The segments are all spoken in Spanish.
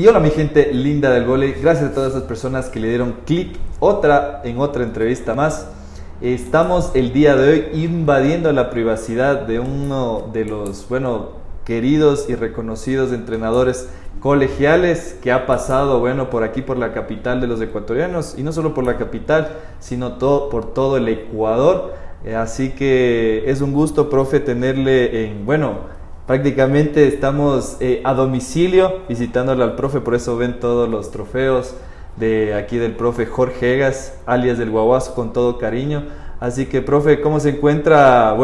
Y hola mi gente linda del vóley, gracias a todas esas personas que le dieron clic en otra entrevista más. Estamos el día de hoy invadiendo la privacidad de uno de los, queridos y reconocidos entrenadores colegiales que ha pasado, por aquí por la capital de los ecuatorianos, y no solo por la capital, sino por todo el Ecuador. Así que es un gusto, profe, tenerle prácticamente estamos a domicilio visitándole al profe, por eso ven todos los trofeos de aquí del profe Jorge Egas, alias del Guaguazo, con todo cariño. Así que, profe, ¿cómo se encuentra,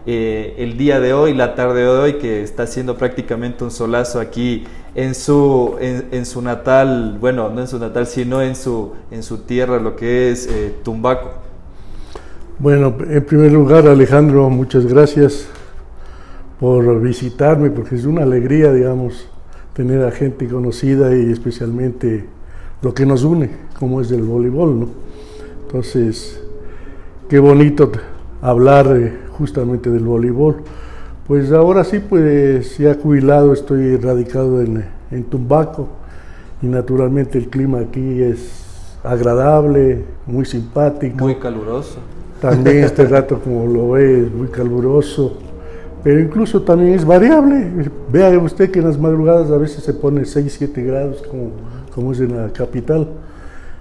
el día de hoy, la tarde de hoy, que está haciendo prácticamente un solazo aquí en su natal, no en su natal, sino en su tierra, lo que es Tumbaco? Bueno, en primer lugar, Alejandro, muchas gracias por visitarme, porque es una alegría, tener a gente conocida y especialmente lo que nos une, como es el voleibol, ¿no? Entonces, qué bonito hablar justamente del voleibol. Pues ahora sí, ya jubilado, estoy radicado en Tumbaco, y naturalmente el clima aquí es agradable, muy simpático. Muy caluroso. También este rato, como lo ve, es muy caluroso. Pero incluso también es variable. Vea usted que en las madrugadas a veces se pone 6-7 grados, como es en la capital.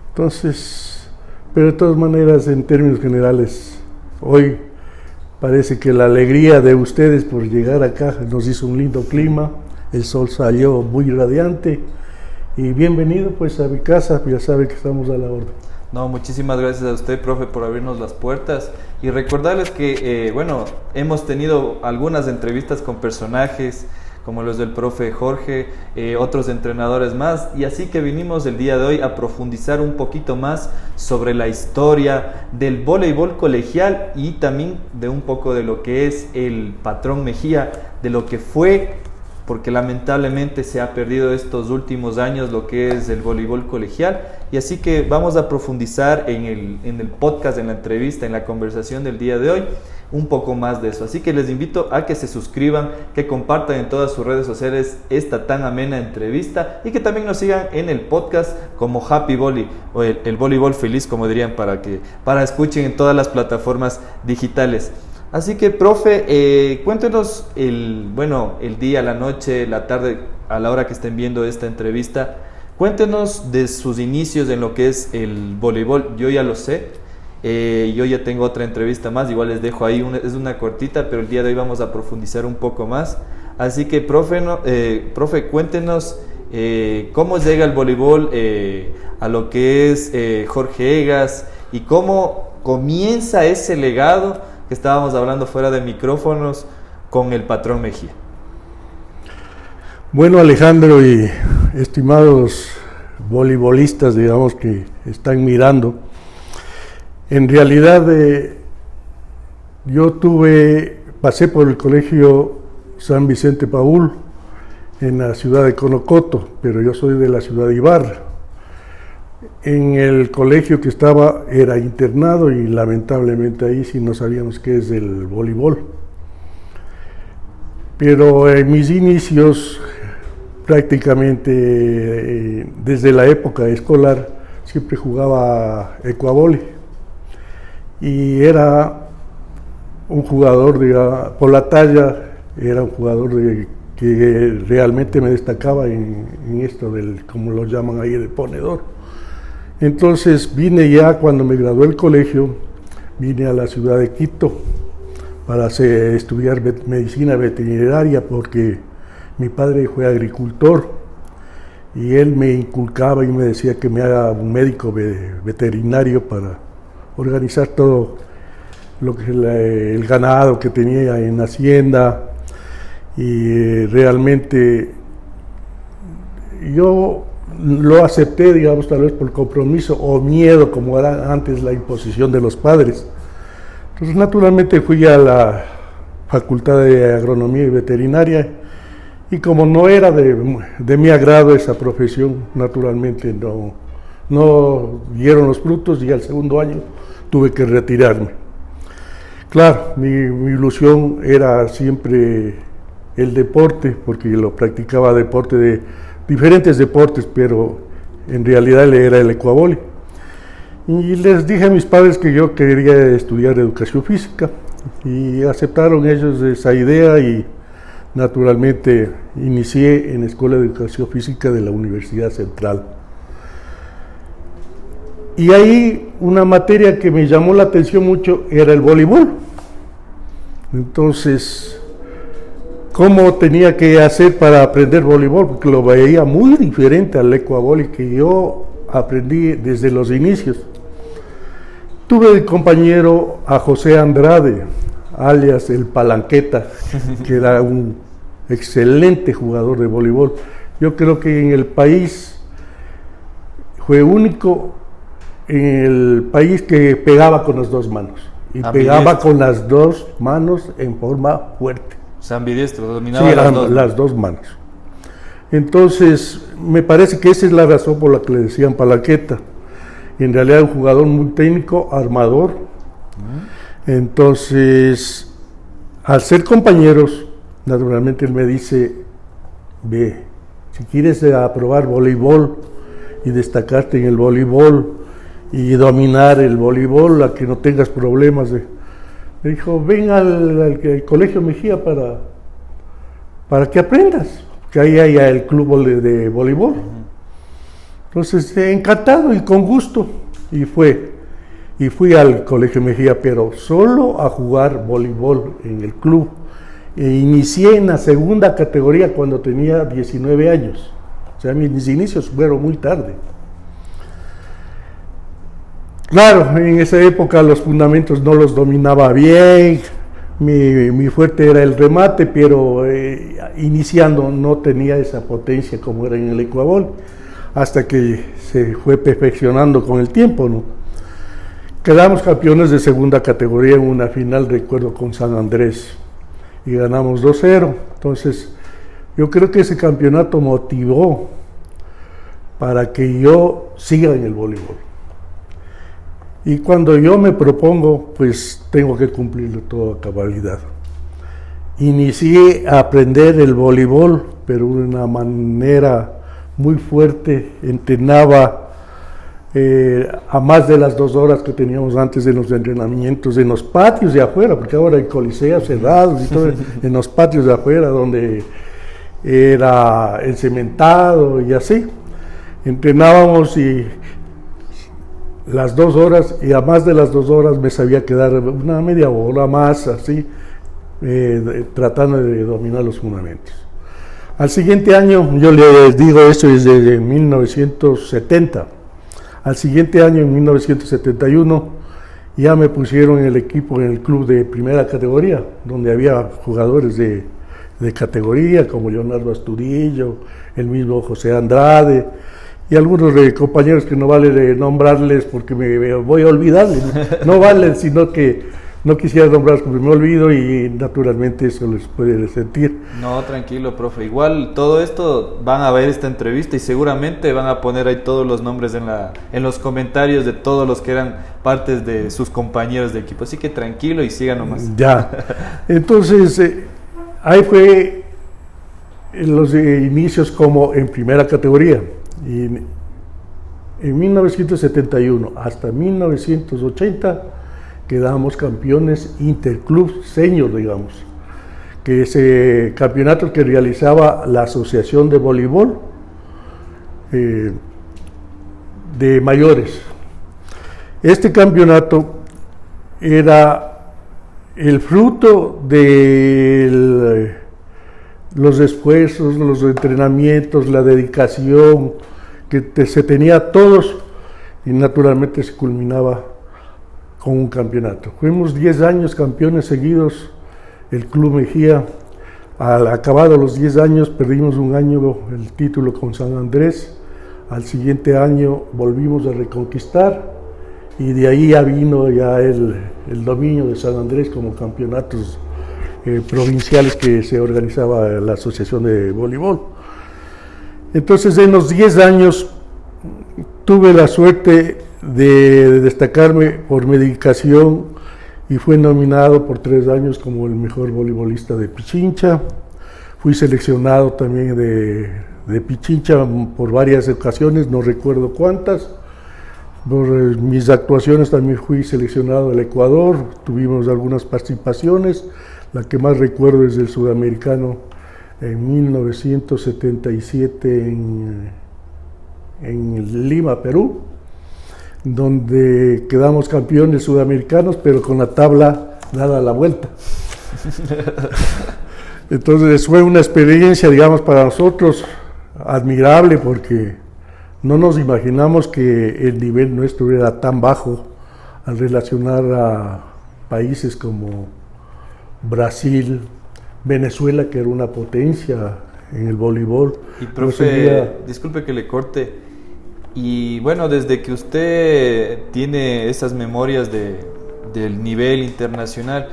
Entonces, pero de todas maneras, en términos generales, hoy parece que la alegría de ustedes por llegar acá nos hizo un lindo clima. El sol salió muy radiante. Y bienvenido pues a mi casa, ya sabe que estamos a la orden. No, muchísimas gracias a usted, profe, por abrirnos las puertas, y recordarles que, hemos tenido algunas entrevistas con personajes como los del profe Jorge, otros entrenadores más, y así que vinimos el día de hoy a profundizar un poquito más sobre la historia del voleibol colegial y también de un poco de lo que es el Patrón Mejía, de lo que fue, porque lamentablemente se ha perdido estos últimos años lo que es el voleibol colegial, y así que vamos a profundizar en el podcast, en la entrevista, en la conversación del día de hoy, un poco más de eso. Así que les invito a que se suscriban, que compartan en todas sus redes sociales esta tan amena entrevista, y que también nos sigan en el podcast como Happy Volley, o el voleibol feliz, como dirían, para escuchen en todas las plataformas digitales. Así que, profe, cuéntenos el día, la noche, la tarde, a la hora que estén viendo esta entrevista, cuéntenos de sus inicios en lo que es el voleibol. Yo ya lo sé, yo ya tengo otra entrevista más, igual les dejo ahí, es una cortita, pero el día de hoy vamos a profundizar un poco más. Así que, profe, cuéntenos cómo llega el voleibol a lo que es Jorge Egas, y cómo comienza ese legado que estábamos hablando fuera de micrófonos con el Patrón Mejía. Bueno, Alejandro y estimados voleibolistas, que están mirando, en realidad yo pasé por el colegio San Vicente Paúl en la ciudad de Conocoto, pero yo soy de la ciudad de Ibarra. En el colegio que estaba era internado, y lamentablemente ahí sí no sabíamos qué es el voleibol. Pero en mis inicios, prácticamente desde la época escolar, siempre jugaba ecuavole, y era un jugador, por la talla, era un jugador que realmente me destacaba en esto como lo llaman ahí, de ponedor. Entonces vine ya, cuando me gradué del colegio, vine a la ciudad de Quito para estudiar medicina veterinaria, porque mi padre fue agricultor y él me inculcaba y me decía que me haga un médico veterinario para organizar todo lo que es el ganado que tenía en hacienda. Y realmente yo lo acepté, tal vez por compromiso o miedo, como era antes la imposición de los padres. Entonces, naturalmente fui a la Facultad de Agronomía y Veterinaria, y como no era de mi agrado esa profesión, naturalmente no dieron los frutos, y al segundo año tuve que retirarme. Claro, mi ilusión era siempre el deporte, porque lo practicaba deporte diferentes deportes, pero en realidad era el ecuavoli. Y les dije a mis padres que yo quería estudiar educación física y aceptaron ellos esa idea y naturalmente inicié en la Escuela de Educación Física de la Universidad Central. Y ahí una materia que me llamó la atención mucho era el voleibol. Entonces, ¿cómo tenía que hacer para aprender voleibol? Porque lo veía muy diferente al ecuavoli que yo aprendí desde los inicios. Tuve de compañero a José Andrade, alias el Palanqueta, que era un excelente jugador de voleibol. Yo creo que en el país fue único en el país que pegaba con las dos manos. Y pegaba con las dos manos en forma fuerte. O sea, ambidiestro, dominaba las dos manos. Entonces, me parece que esa es la razón por la que le decían Palanqueta. En realidad un jugador muy técnico, armador. Entonces, al ser compañeros, naturalmente él me dice, ve, si quieres probar voleibol y destacarte en el voleibol y dominar el voleibol, a que no tengas problemas. Me dijo, ven al Colegio Mejía para que aprendas, que ahí hay el club de voleibol. Entonces, encantado y con gusto, y fui al Colegio Mejía, pero solo a jugar voleibol en el club. Inicié en la segunda categoría cuando tenía 19 años, o sea, mis inicios fueron muy tarde. Claro, en esa época los fundamentos no los dominaba bien, mi fuerte era el remate, pero iniciando no tenía esa potencia como era en el ecuavol, hasta que se fue perfeccionando con el tiempo, ¿no? Quedamos campeones de segunda categoría en una final, recuerdo, con San Andrés, y ganamos 2-0. Entonces, yo creo que ese campeonato motivó para que yo siga en el voleibol. Y cuando yo me propongo, pues tengo que cumplirlo todo a cabalidad. Inicié a aprender el voleibol, pero de una manera muy fuerte. Entrenaba a más de las 2 horas que teníamos antes de los entrenamientos, en los patios de afuera, porque ahora hay coliseos cerrados y todo, en los patios de afuera, donde era el cementado y así. Entrenábamos y las 2 horas, y a más de las 2 horas me sabía quedar una media hora más, así, tratando de dominar los fundamentos. Al siguiente año, yo les digo esto desde 1970, al siguiente año, en 1971, ya me pusieron en el equipo, en el club de primera categoría, donde había jugadores de categoría, como Leonardo Astudillo, el mismo José Andrade, y algunos compañeros que no vale nombrarles porque me voy a olvidar, no valen, sino que no quisiera nombrarlos porque me olvido y naturalmente eso les puede sentir. No, tranquilo, profe. Igual todo esto van a ver esta entrevista y seguramente van a poner ahí todos los nombres en los comentarios de todos los que eran partes de sus compañeros de equipo. Así que tranquilo y sigan nomás. Ya. Entonces, ahí fue los inicios como en primera categoría. Y en 1971 hasta 1980 quedamos campeones interclub senior, digamos, que ese campeonato que realizaba la Asociación de Voleibol de mayores. Este campeonato era el fruto de los esfuerzos, los entrenamientos, la dedicación que se tenía todos, y naturalmente se culminaba con un campeonato. Fuimos 10 años campeones seguidos, el Club Mejía. Al acabado los 10 años perdimos un año el título con San Andrés, al siguiente año volvimos a reconquistar y de ahí ya vino ya el dominio de San Andrés como campeonatos provinciales que se organizaba la Asociación de Voleibol. Entonces, en los 10 años tuve la suerte de destacarme por mi dedicación y fui nominado por 3 años como el mejor voleibolista de Pichincha. Fui seleccionado también de Pichincha por varias ocasiones, no recuerdo cuántas. Por mis actuaciones también fui seleccionado del Ecuador, tuvimos algunas participaciones, la que más recuerdo es del sudamericano en 1977 en Lima, Perú, donde quedamos campeones sudamericanos, pero con la tabla dada a la vuelta. Entonces fue una experiencia, digamos, para nosotros admirable, porque no nos imaginamos que el nivel nuestro era tan bajo al relacionar a países como Brasil, Venezuela, que era una potencia en el voleibol. Y profe, disculpe que le corte, y bueno, desde que usted tiene esas memorias del nivel internacional,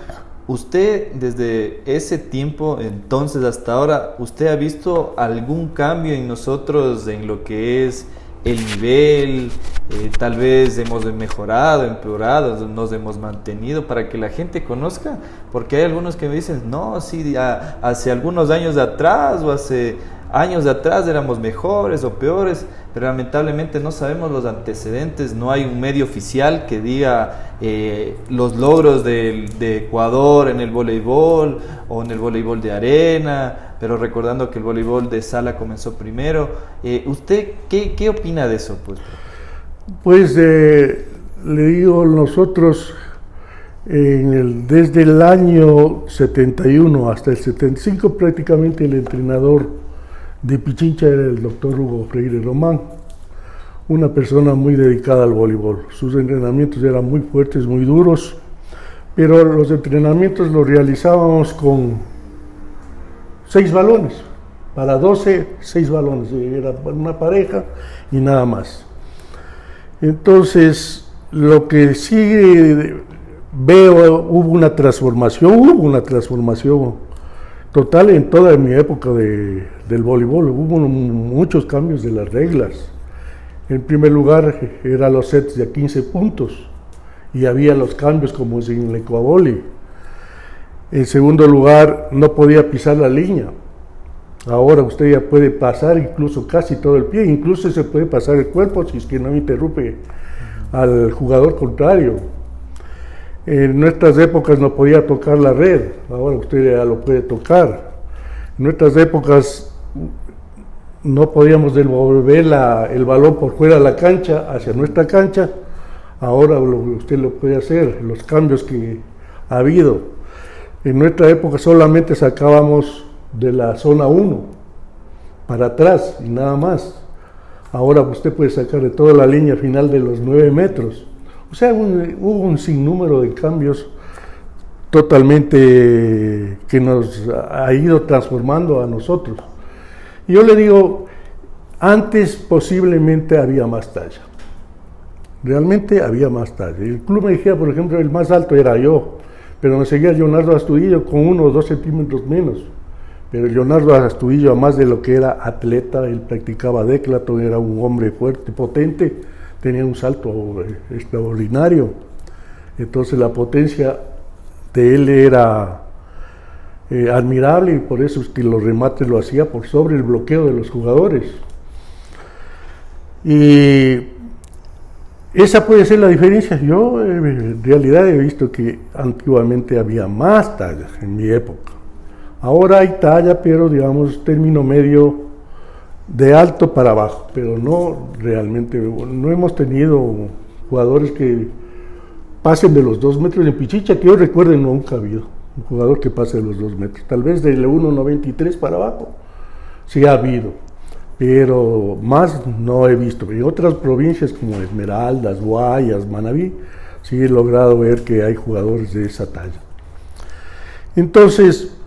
usted desde ese tiempo, entonces hasta ahora, ¿usted ha visto algún cambio en nosotros en lo que es el nivel? Tal vez hemos mejorado, empeorado, nos hemos mantenido para que la gente conozca, porque hay algunos que me dicen, no, sí, hace algunos años atrás o hace años atrás éramos mejores o peores, pero lamentablemente no sabemos los antecedentes, no hay un medio oficial que diga los logros de Ecuador en el voleibol o en el voleibol de arena, pero recordando que el voleibol de sala comenzó primero. ¿Usted qué opina de eso? Pues le digo, nosotros desde el año 71 hasta el 75 prácticamente el entrenador de Pichincha era el doctor Hugo Freire Román, una persona muy dedicada al voleibol. Sus entrenamientos eran muy fuertes, muy duros, pero los entrenamientos los realizábamos con 6 balones, para 12, 6 balones, era una pareja y nada más. Entonces, lo que sí veo, hubo una transformación total en toda mi época del voleibol. Hubo muchos cambios de las reglas. En primer lugar, eran los sets de 15 puntos y había los cambios como en el ecuavoli. En segundo lugar, no podía pisar la línea. Ahora usted ya puede pasar incluso casi todo el pie, incluso se puede pasar el cuerpo si es que no interrumpe al jugador contrario. En nuestras épocas no podía tocar la red, ahora usted ya lo puede tocar. En nuestras épocas no podíamos devolver el balón por fuera de la cancha hacia nuestra cancha, ahora usted lo puede hacer, los cambios que ha habido. En nuestra época solamente sacábamos de la zona 1 para atrás y nada más. Ahora usted puede sacar de toda la línea final de los 9 metros. O sea, hubo un sinnúmero de cambios totalmente que nos ha ido transformando a nosotros. Y yo le digo, antes posiblemente había más talla. Realmente había más talla. El club Mejía, por ejemplo, el más alto era yo, pero me seguía Leonardo Astudillo con 1 o 2 centímetros menos. Pero Leonardo Astudillo, además de lo que era atleta, él practicaba décathlon, era un hombre fuerte, potente, tenía un salto extraordinario. Entonces la potencia de él era admirable, y por eso es que los remates lo hacía por sobre el bloqueo de los jugadores. Y esa puede ser la diferencia. Yo en realidad he visto que antiguamente había más tallas en mi época. Ahora hay talla, pero digamos término medio de alto para abajo, pero no realmente, no hemos tenido jugadores que pasen de los 2 metros. En Pichincha, que yo recuerde, nunca ha habido un jugador que pase de los 2 metros, tal vez del 1,93 para abajo, sí ha habido, pero más no he visto. En otras provincias como Esmeraldas, Guayas, Manabí, sí he logrado ver que hay jugadores de esa talla. Entonces,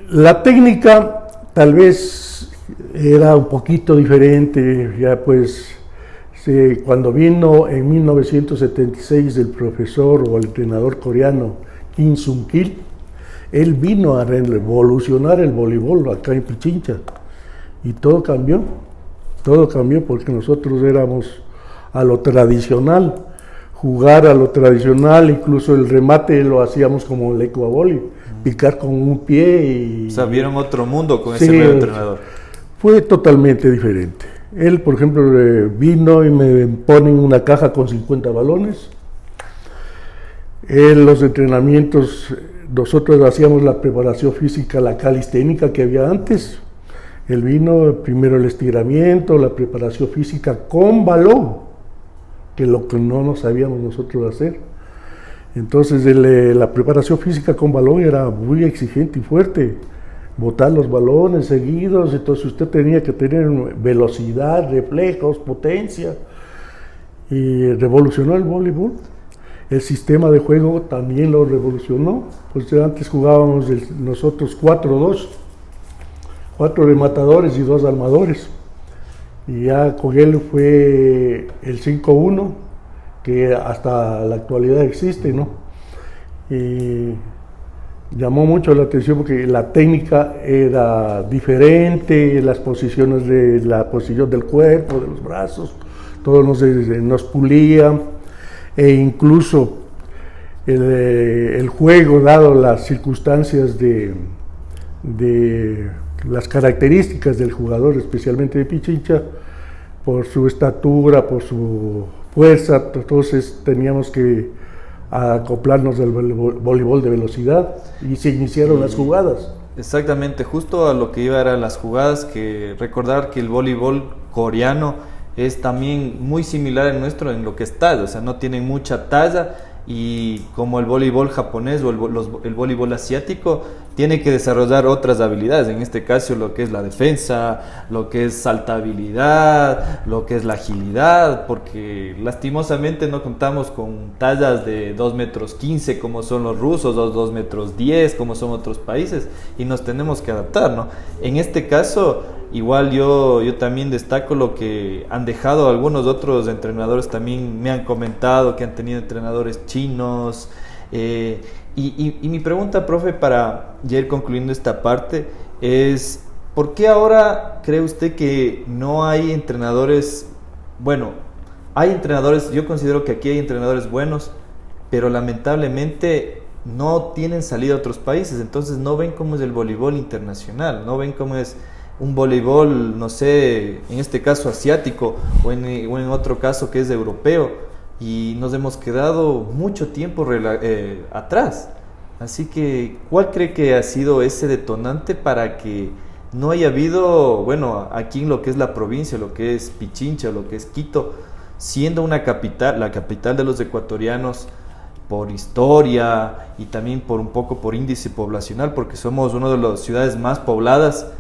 la técnica tal vez era un poquito diferente, ya pues cuando vino en 1976 el profesor o el entrenador coreano Kim Sung-kil, él vino a revolucionar el voleibol acá en Pichincha y todo cambió porque nosotros éramos a lo tradicional, jugar a lo tradicional, incluso el remate lo hacíamos como el ecuavoli, picar con un pie y... O sea, vieron otro mundo con ese nuevo entrenador. Fue totalmente diferente. Él, por ejemplo, vino y me pone en una caja con 50 balones. En los entrenamientos, nosotros hacíamos la preparación física, la calisténica que había antes. Él vino, primero el estiramiento, la preparación física con balón, que lo que no nos sabíamos nosotros hacer. Entonces, la preparación física con balón era muy exigente y fuerte. Botar los balones seguidos, entonces usted tenía que tener velocidad, reflejos, potencia, y revolucionó el voleibol. El sistema de juego también lo revolucionó, pues antes jugábamos nosotros 4-2, 4 rematadores y 2 armadores, y ya con él fue el 5-1, que hasta la actualidad existe, ¿no? Y llamó mucho la atención porque la técnica era diferente, las posiciones la posición del cuerpo, de los brazos, todo nos pulía, e incluso el juego, dado las circunstancias de las características del jugador, especialmente de Pichincha, por su estatura, por su fuerza, entonces teníamos que acoplarnos al voleibol de velocidad, y se iniciaron las jugadas. Exactamente, justo a lo que iba eran las jugadas, que recordar que el voleibol coreano es también muy similar al nuestro en lo que es talla, o sea, no tienen mucha talla, y como el voleibol japonés o el voleibol asiático tiene que desarrollar otras habilidades, en este caso lo que es la defensa, lo que es saltabilidad, lo que es la agilidad, porque lastimosamente no contamos con tallas de 2,15 metros como son los rusos, o 2,10 metros como son otros países, y nos tenemos que adaptar, ¿no? En este caso, igual yo también destaco lo que han dejado algunos otros entrenadores, también me han comentado que han tenido entrenadores chinos, y mi pregunta, profe, para ya ir concluyendo esta parte, es ¿por qué ahora cree usted que no hay entrenadores? Bueno, hay entrenadores, yo considero que aquí hay entrenadores buenos, pero lamentablemente no tienen salida a otros países, entonces no ven cómo es el voleibol internacional, no ven cómo es un voleibol, no sé, en este caso asiático, o en otro caso que es europeo, y nos hemos quedado mucho tiempo atrás. Así que, ¿cuál cree que ha sido ese detonante para que no haya habido, bueno, aquí en lo que es la provincia, lo que es Pichincha, lo que es Quito, siendo una capital, la capital de los ecuatorianos, por historia y también por un poco por índice poblacional, porque somos una de las ciudades más pobladas,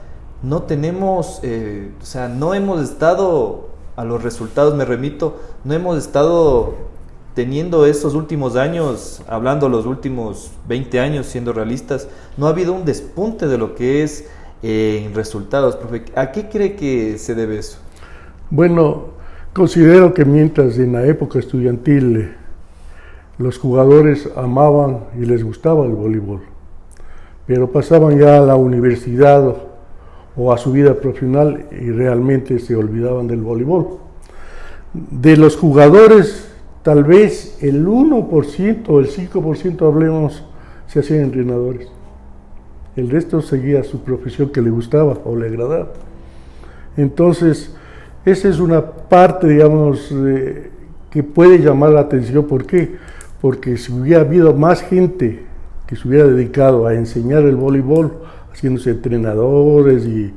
no tenemos, o sea, no hemos estado, a los resultados me remito, no hemos estado teniendo esos últimos años, hablando los últimos 20 años, siendo realistas, no ha habido un despunte de lo que es en resultados, profe. ¿A qué cree que se debe eso? Bueno, considero que mientras en la época estudiantil los jugadores amaban y les gustaba el voleibol, pero pasaban ya a la universidad o a su vida profesional y realmente se olvidaban del voleibol. De los jugadores, tal vez el 1% o el 5%, hablemos, se hacían entrenadores. El resto seguía su profesión que le gustaba o le agradaba. Entonces, esa es una parte, digamos, que puede llamar la atención. ¿Por qué? Porque si hubiera habido más gente que se hubiera dedicado a enseñar el voleibol, haciéndose entrenadores y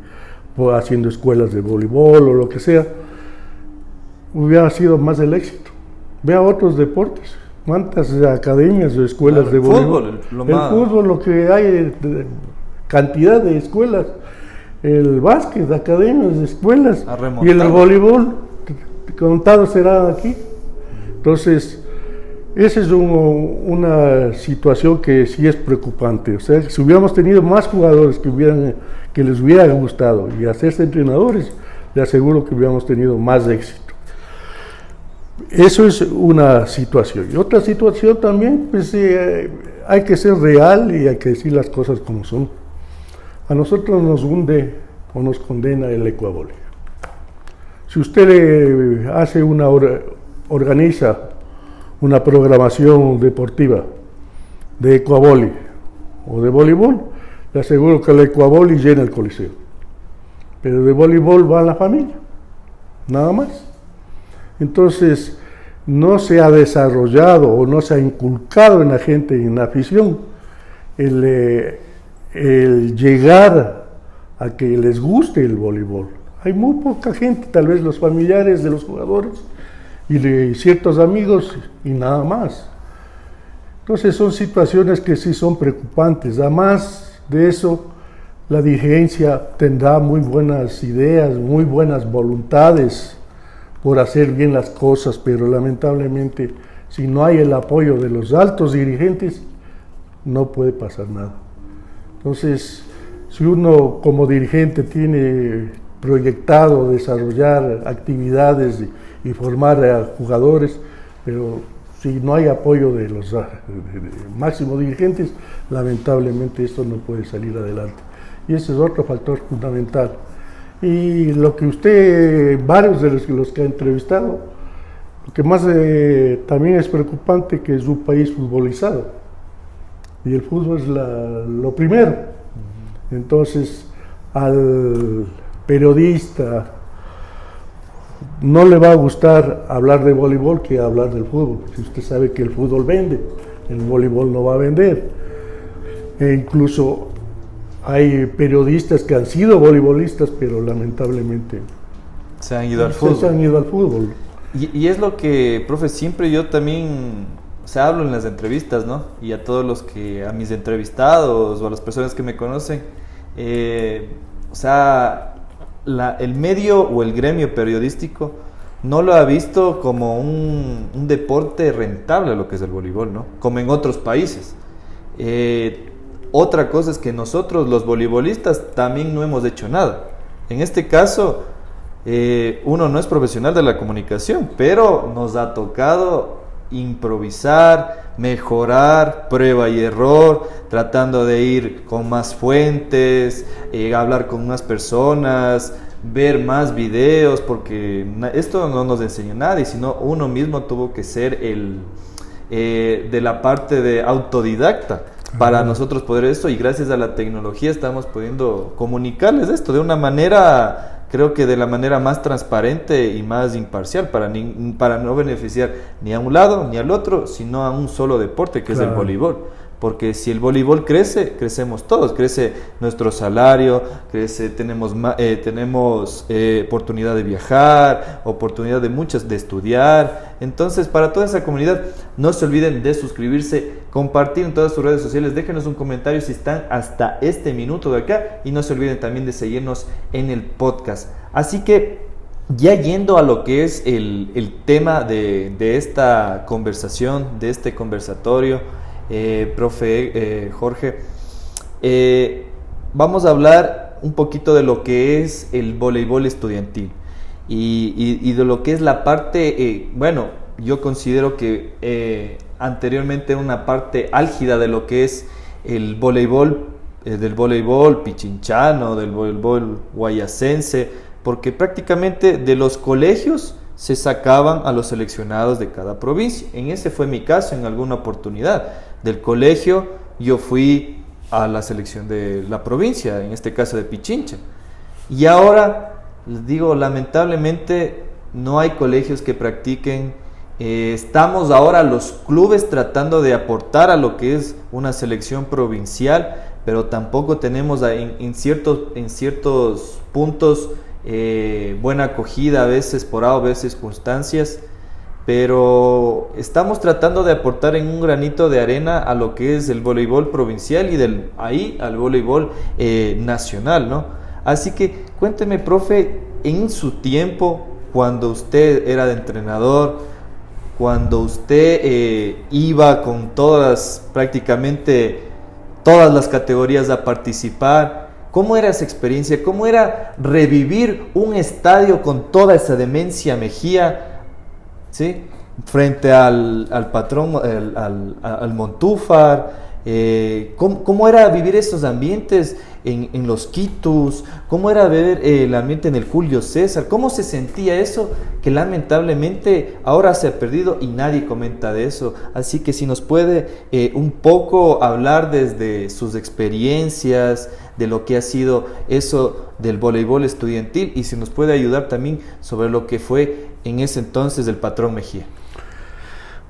haciendo escuelas de voleibol o lo que sea, hubiera sido más el éxito. Vea otros deportes, cuántas academias o escuelas de voleibol. El fútbol, lo que hay, cantidad de escuelas, el básquet, academias, escuelas, y el voleibol, contado será aquí. Entonces, esa es una situación que sí es preocupante. O sea, si hubiéramos tenido más jugadores que les hubiera gustado y hacerse entrenadores, le aseguro que hubiéramos tenido más éxito. Eso es una situación. Y otra situación también, pues hay que ser real y hay que decir las cosas como son. A nosotros nos hunde o nos condena el ecuavole. Si usted organiza una programación deportiva de ecuavole o de voleibol, le aseguro que el ecuavole llena el coliseo. pero de voleibol va la familia, nada más. Entonces, no se ha desarrollado o no se ha inculcado en la gente, en la afición, el llegar a que les guste el voleibol. Hay muy poca gente, tal vez los familiares de los jugadores y de ciertos amigos y nada más. Entonces son situaciones que sí son preocupantes. Además de eso, la dirigencia tendrá muy buenas ideas, muy buenas voluntades por hacer bien las cosas, pero lamentablemente si no hay el apoyo de los altos dirigentes, no puede pasar nada. Entonces, si uno como dirigente tiene proyectado desarrollar actividades y formar a jugadores, pero si no hay apoyo de los máximos dirigentes, lamentablemente esto no puede salir adelante. Y ese es otro factor fundamental. Y lo que usted, varios de los que ha entrevistado, lo que más también es preocupante, que es un país futbolizado. Y el fútbol es lo primero. Entonces, al periodista no le va a gustar hablar de voleibol que hablar del fútbol, porque usted sabe que el fútbol vende, el voleibol no va a vender. E incluso hay periodistas que han sido voleibolistas, pero lamentablemente se han ido al fútbol. Se han ido al fútbol. Y es lo que, profe, siempre yo también hablo en las entrevistas, ¿no? Y a todos a mis entrevistados o a las personas que me conocen, el medio o el gremio periodístico no lo ha visto como un deporte rentable, lo que es el voleibol, ¿no? Como en otros países. Otra cosa es que nosotros, los voleibolistas, también no hemos hecho nada. En este caso, uno no es profesional de la comunicación, pero nos ha tocado improvisar, mejorar, prueba y error, tratando de ir con más fuentes, hablar con más personas, ver más videos, porque esto no nos enseñó nadie, sino uno mismo tuvo que ser de la parte de autodidacta para nosotros poder esto, y gracias a la tecnología estamos pudiendo comunicarles esto de una manera, creo que de la manera más transparente y más imparcial, para no beneficiar ni a un lado ni al otro, sino a un solo deporte, que es el voleibol. Porque si el voleibol crece, crecemos todos, crece nuestro salario, tenemos oportunidad de viajar, oportunidad de estudiar. Entonces, para toda esa comunidad, no se olviden de suscribirse, compartir en todas sus redes sociales, déjenos un comentario si están hasta este minuto de acá, y no se olviden también de seguirnos en el podcast. Así que, ya yendo a lo que es el tema de esta conversación, de este conversatorio, profe Jorge, vamos a hablar un poquito de lo que es el voleibol estudiantil y de lo que es la parte, yo considero que anteriormente una parte álgida de lo que es el voleibol, del voleibol pichinchano, del voleibol guayacense, porque prácticamente de los colegios se sacaban a los seleccionados de cada provincia. En ese fue mi caso en alguna oportunidad. Del colegio yo fui a la selección de la provincia, en este caso de Pichincha. Y ahora, les digo, lamentablemente no hay colegios que practiquen. Estamos ahora los clubes tratando de aportar a lo que es una selección provincial, pero tampoco tenemos en ciertos puntos buena acogida, a veces por A o B circunstancias, pero estamos tratando de aportar en un granito de arena a lo que es el voleibol provincial y ahí al voleibol nacional, ¿no? Así que cuénteme, profe, en su tiempo, cuando usted era de entrenador, cuando usted iba con prácticamente todas las categorías a participar, ¿cómo era esa experiencia? ¿Cómo era revivir un estadio con toda esa demencia Mejía, ¿sí? Frente al patrón, al Montúfar? ¿Cómo era vivir esos ambientes en los Quitus? ¿Cómo era ver el ambiente en el Julio César? ¿Cómo se sentía eso? Que lamentablemente ahora se ha perdido y nadie comenta de eso. Así que si nos puede un poco hablar desde sus experiencias, de lo que ha sido eso del voleibol estudiantil y si nos puede ayudar también sobre lo que fue en ese entonces el patrón Mejía.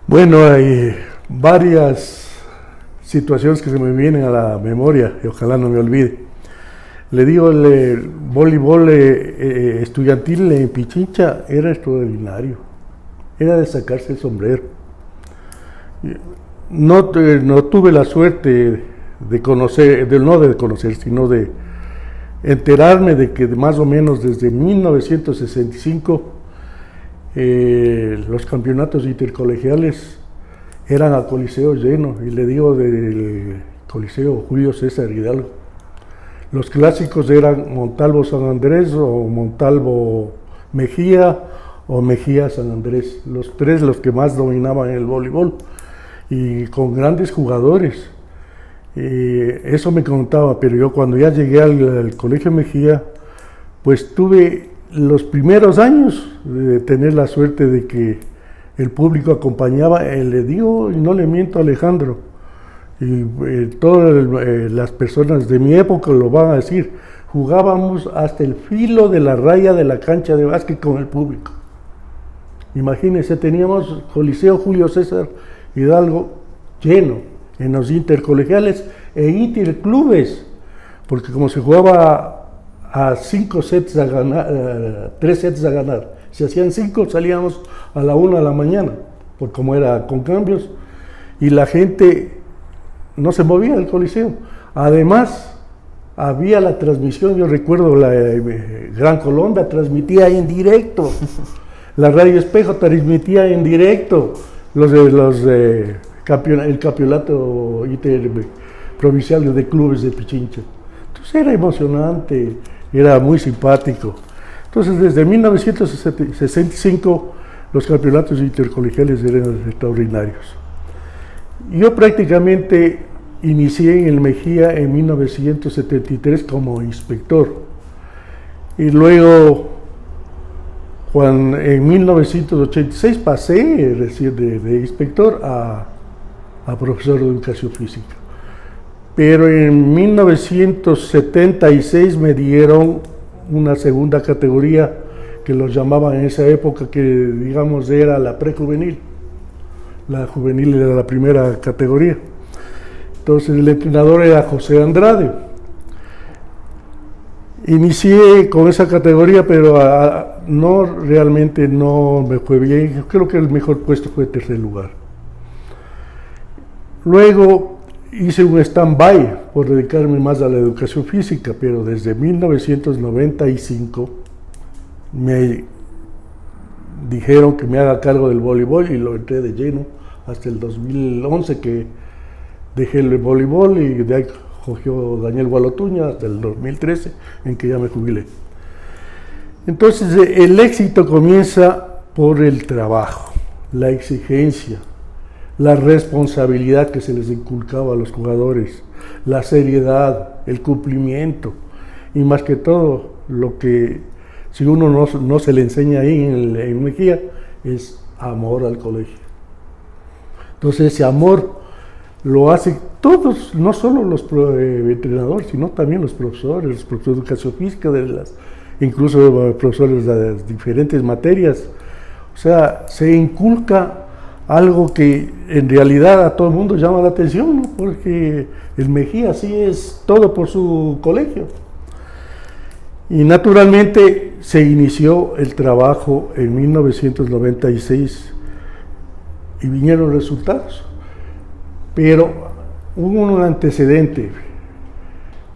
Bueno, hay varias situaciones que se me vienen a la memoria y ojalá no me olvide. Le digo, el voleibol estudiantil en Pichincha era extraordinario, era de sacarse el sombrero. No tuve la suerte de conocer, sino de enterarme de que más o menos desde 1965 los campeonatos intercolegiales eran a coliseo lleno, y le digo del Coliseo Julio César Hidalgo. Los clásicos eran Montalvo San Andrés o Montalvo Mejía o Mejía San Andrés, los tres los que más dominaban el voleibol y con grandes jugadores. Eso me contaba, pero yo cuando ya llegué al Colegio Mejía, pues tuve los primeros años de tener la suerte de que el público acompañaba, le digo y no le miento a Alejandro, y todas las personas de mi época lo van a decir, jugábamos hasta el filo de la raya de la cancha de básquet con el público. Imagínense, teníamos Coliseo Julio César Hidalgo lleno en los intercolegiales e interclubes, porque como se jugaba a 5 sets a ganar, 3 sets a ganar, si hacían 5 salíamos a la 1 de la mañana, por como era con cambios, y la gente no se movía del Coliseo. Además, había la transmisión, yo recuerdo la Gran Colombia transmitía en directo, la Radio Espejo transmitía en directo el campeonato interprovincial de clubes de Pichincha. Entonces era emocionante, era muy simpático. Entonces desde 1965 los campeonatos intercolegiales eran extraordinarios. Yo prácticamente inicié en el Mejía en 1973 como inspector y luego en 1986 pasé recién de inspector a profesor de educación física. Pero en 1976 me dieron una segunda categoría que los llamaban en esa época, que digamos era la prejuvenil. La juvenil era la primera categoría. Entonces el entrenador era José Andrade. Inicié con esa categoría, pero realmente no me fue bien. Yo creo que el mejor puesto fue tercer lugar. Luego hice un stand-by por dedicarme más a la educación física, pero desde 1995 me dijeron que me haga cargo del voleibol y lo entré de lleno hasta el 2011 que dejé el voleibol y de ahí cogió Daniel Gualotuña hasta el 2013 en que ya me jubilé. Entonces el éxito comienza por el trabajo, la exigencia, la responsabilidad que se les inculcaba a los jugadores, la seriedad, el cumplimiento y más que todo lo que si uno no se le enseña ahí en Mejía es amor al colegio. Entonces ese amor lo hacen todos, no solo los entrenadores, sino también los profesores de educación física, incluso profesores de las diferentes materias. O sea, se inculca algo que en realidad a todo el mundo llama la atención, ¿no? Porque el Mejía sí es todo por su colegio. Y naturalmente se inició el trabajo en 1996 y vinieron resultados. Pero hubo un antecedente.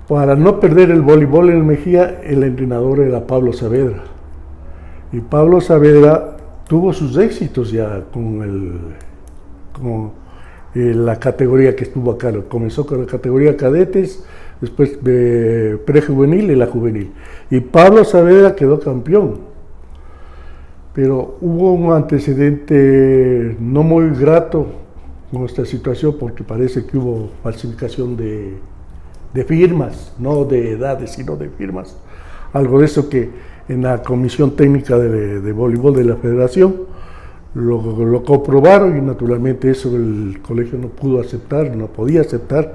Para no perder el voleibol en el Mejía, el entrenador era Pablo Saavedra. Y Pablo Saavedra tuvo sus éxitos ya con la categoría que estuvo acá. Comenzó con la categoría cadetes, después prejuvenil y la juvenil. Y Pablo Saavedra quedó campeón. Pero hubo un antecedente no muy grato con esta situación porque parece que hubo falsificación de firmas, no de edades, sino de firmas. Algo de eso que en la comisión técnica de voleibol de la federación lo comprobaron y naturalmente eso el colegio no pudo aceptar, no podía aceptar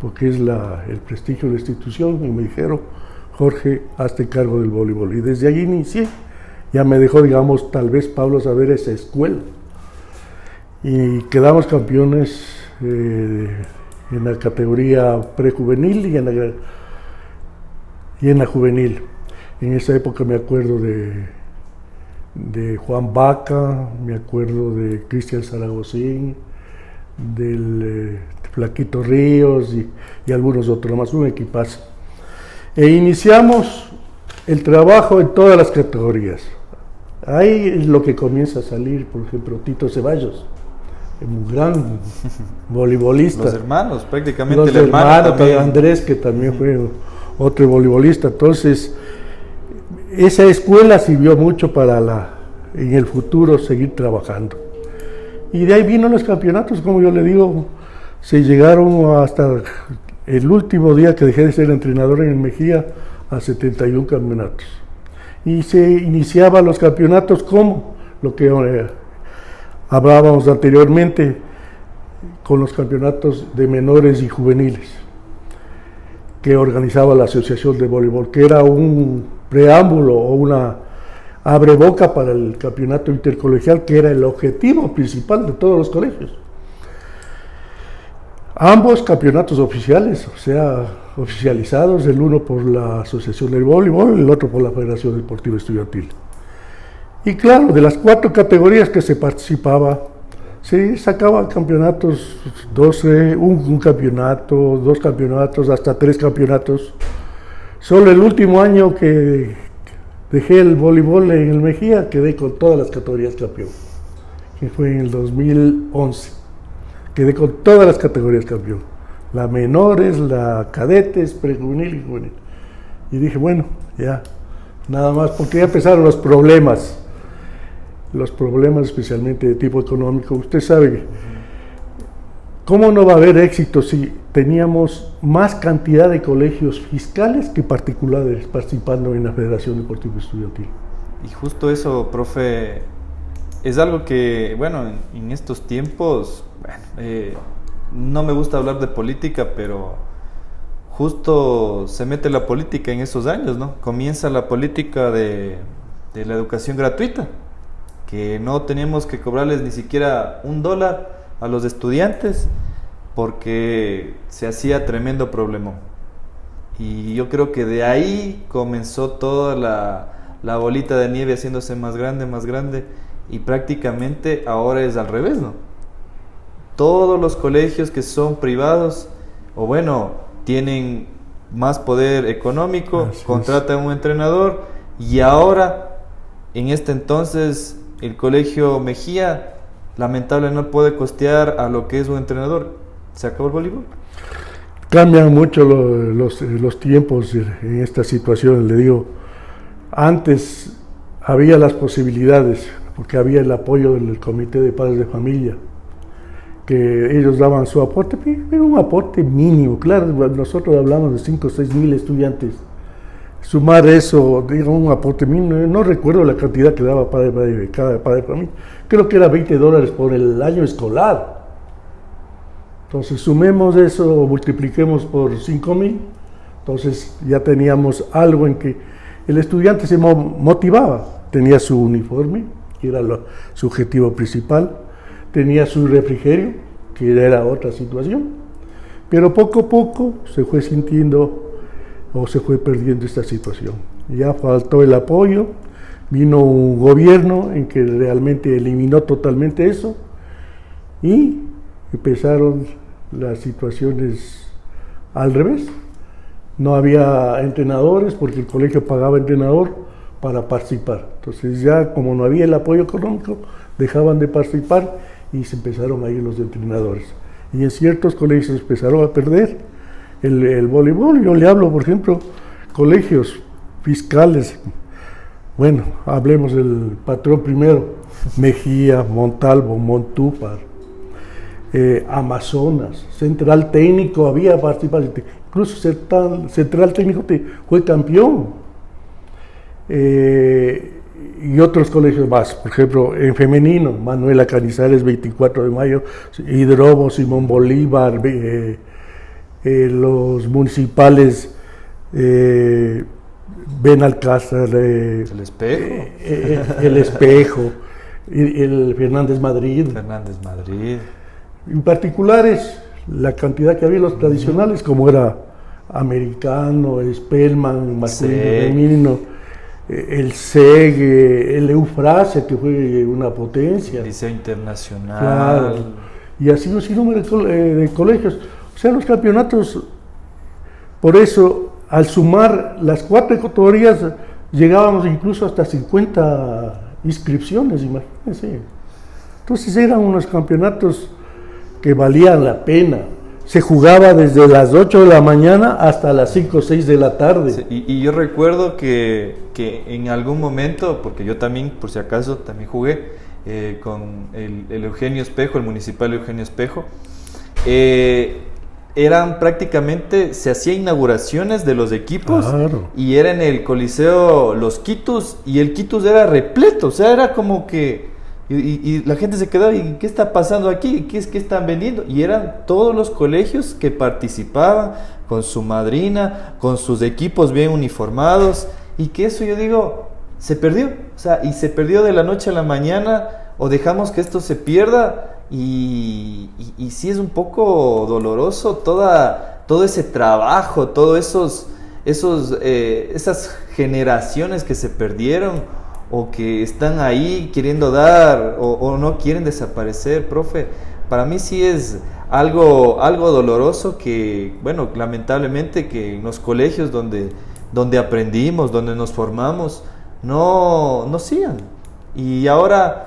porque es el prestigio de la institución, y me dijeron, Jorge, hazte cargo del voleibol. Y desde allí inicié. Ya me dejó, digamos, tal vez Pablo saber esa escuela. Y quedamos campeones en la categoría prejuvenil y en la juvenil. En esa época me acuerdo de Juan Vaca, me acuerdo de Cristian Zaragozín, del Flaquito Ríos y algunos otros más, un equipazo. E iniciamos el trabajo en todas las categorías. Ahí es lo que comienza a salir, por ejemplo, Tito Ceballos, un gran voleibolista. Los hermanos, prácticamente los el hermano también. Andrés, que también fue otro voleibolista. Entonces, esa escuela sirvió mucho para en el futuro seguir trabajando. Y de ahí vino los campeonatos, como yo le digo, se llegaron hasta el último día que dejé de ser entrenador en el Mejía a 71 campeonatos. Y se iniciaban los campeonatos como lo que hablábamos anteriormente, con los campeonatos de menores y juveniles que organizaba la Asociación de Voleibol, que era un preámbulo o una abreboca para el campeonato intercolegial, que era el objetivo principal de todos los colegios. Ambos campeonatos oficiales, o sea, oficializados, el uno por la Asociación del Voleibol, el otro por la Federación Deportiva Estudiantil. Y claro, de las 4 categorías que se participaba, se sacaban campeonatos, 12, un campeonato, 2 campeonatos, hasta 3 campeonatos. Solo el último año que dejé el voleibol en el Mejía, quedé con todas las categorías campeón, que fue en el 2011. Quedé con todas las categorías campeón, la menores, la cadetes, prejuvenil y juvenil. Y dije, bueno, ya, nada más, porque ya empezaron los problemas especialmente de tipo económico. Usted sabe, ¿cómo no va a haber éxito si teníamos más cantidad de colegios fiscales que particulares participando en la Federación Deportiva Estudiantil? Y justo eso, profe, es algo que, bueno, en estos tiempos, no me gusta hablar de política, pero justo se mete la política en esos años, ¿no? Comienza la política de la educación gratuita, que no teníamos que cobrarles ni siquiera $1 a los estudiantes, porque se hacía tremendo problema. Y yo creo que de ahí comenzó toda la bolita de nieve haciéndose más grande, y prácticamente ahora es al revés, ¿no? Todos los colegios que son privados, o bueno, tienen más poder económico, contratan un entrenador, y ahora, en este entonces, el colegio Mejía, lamentablemente no puede costear a lo que es un entrenador. ¿Se acabó el voleibol? Cambian mucho los tiempos en esta situación. Le digo, antes había las posibilidades, porque había el apoyo del Comité de Padres de Familia, que ellos daban su aporte, pero un aporte mínimo. Claro, nosotros hablamos de 5 o 6 mil estudiantes. Sumar eso, digo, un aporte mínimo, no recuerdo la cantidad que daba cada padre de familia, creo que era $20 por el año escolar. Entonces sumemos eso, multipliquemos por 5,000, entonces ya teníamos algo en que el estudiante se motivaba, tenía su uniforme, que era su objetivo principal, tenía su refrigerio, que era otra situación, pero poco a poco se fue sintiendo o se fue perdiendo esta situación. Ya faltó el apoyo, vino un gobierno en que realmente eliminó totalmente eso y empezaron las situaciones al revés. No había entrenadores porque el colegio pagaba entrenador para participar. Entonces ya como no había el apoyo económico, dejaban de participar y se empezaron a ir los entrenadores. Y en ciertos colegios empezaron a perder el voleibol. Yo le hablo, por ejemplo, colegios fiscales. Bueno, hablemos del patrón primero: Mejía, Montalvo, Montúfar, Amazonas, Central Técnico, había participación, incluso Central Técnico fue campeón. Y otros colegios más, por ejemplo, en femenino, Manuela Canizares, 24 de mayo, Hidrobo, Simón Bolívar, los municipales Benalcázar, El Espejo. el Espejo, el Fernández Madrid. Fernández Madrid. En particulares, la cantidad que había los tradicionales, como era Americano, Spellman, masculino, femenino, el SEG, el Eufrasia, que fue una potencia. Liceo Internacional. Claro. Y así un sinnúmero de colegios. O sea, los campeonatos, por eso, al sumar las 4 categorías, llegábamos incluso hasta 50 inscripciones, imagínense. Entonces eran unos campeonatos que valían la pena. Se jugaba desde las 8 de la mañana hasta las 5 o 6 de la tarde. Sí, y yo recuerdo que en algún momento, porque yo también, por si acaso, también jugué con el Eugenio Espejo, el municipal Eugenio Espejo, eran prácticamente, se hacían inauguraciones de los equipos, claro. Y era en el Coliseo Los Quitus, y el Quitus era repleto, o sea, era como que... Y la gente se quedaba, ¿y qué está pasando aquí? ¿Qué es que están vendiendo? Y eran todos los colegios que participaban con su madrina, con sus equipos bien uniformados, y que eso yo digo, se perdió, o sea, y se perdió de la noche a la mañana, o dejamos que esto se pierda, y sí es un poco doloroso todo ese trabajo, todos esas generaciones que se perdieron, o que están ahí queriendo dar, o no quieren desaparecer, profe. Para mí sí es algo doloroso que, bueno, lamentablemente que en los colegios donde aprendimos, donde nos formamos, no sigan. Y ahora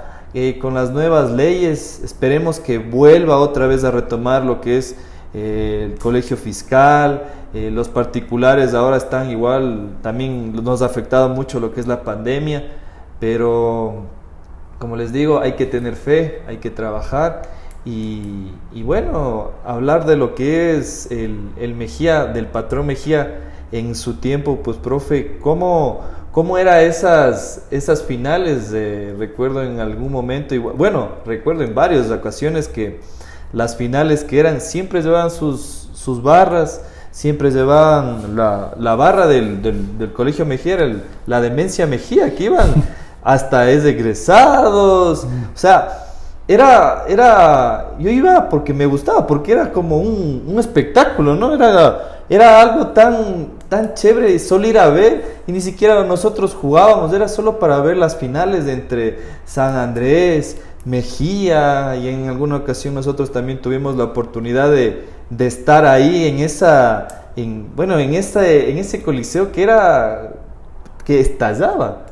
con las nuevas leyes esperemos que vuelva otra vez a retomar lo que es el colegio fiscal. Los particulares ahora están igual, también nos ha afectado mucho lo que es la pandemia. Pero, como les digo, hay que tener fe, hay que trabajar y bueno, hablar de lo que es el Mejía, del patrón Mejía en su tiempo. Pues, profe, ¿cómo eran esas finales? Recuerdo en algún momento, recuerdo en varias ocasiones que las finales que eran, siempre llevaban sus barras, siempre llevaban la barra del Colegio Mejía, la Demencia Mejía, que iban... hasta egresados, o sea, yo iba porque me gustaba, porque era como un espectáculo, ¿no? Era algo tan chévere, solo ir a ver, y ni siquiera nosotros jugábamos, era solo para ver las finales entre San Andrés, Mejía, y en alguna ocasión nosotros también tuvimos la oportunidad de estar ahí en ese coliseo que estallaba.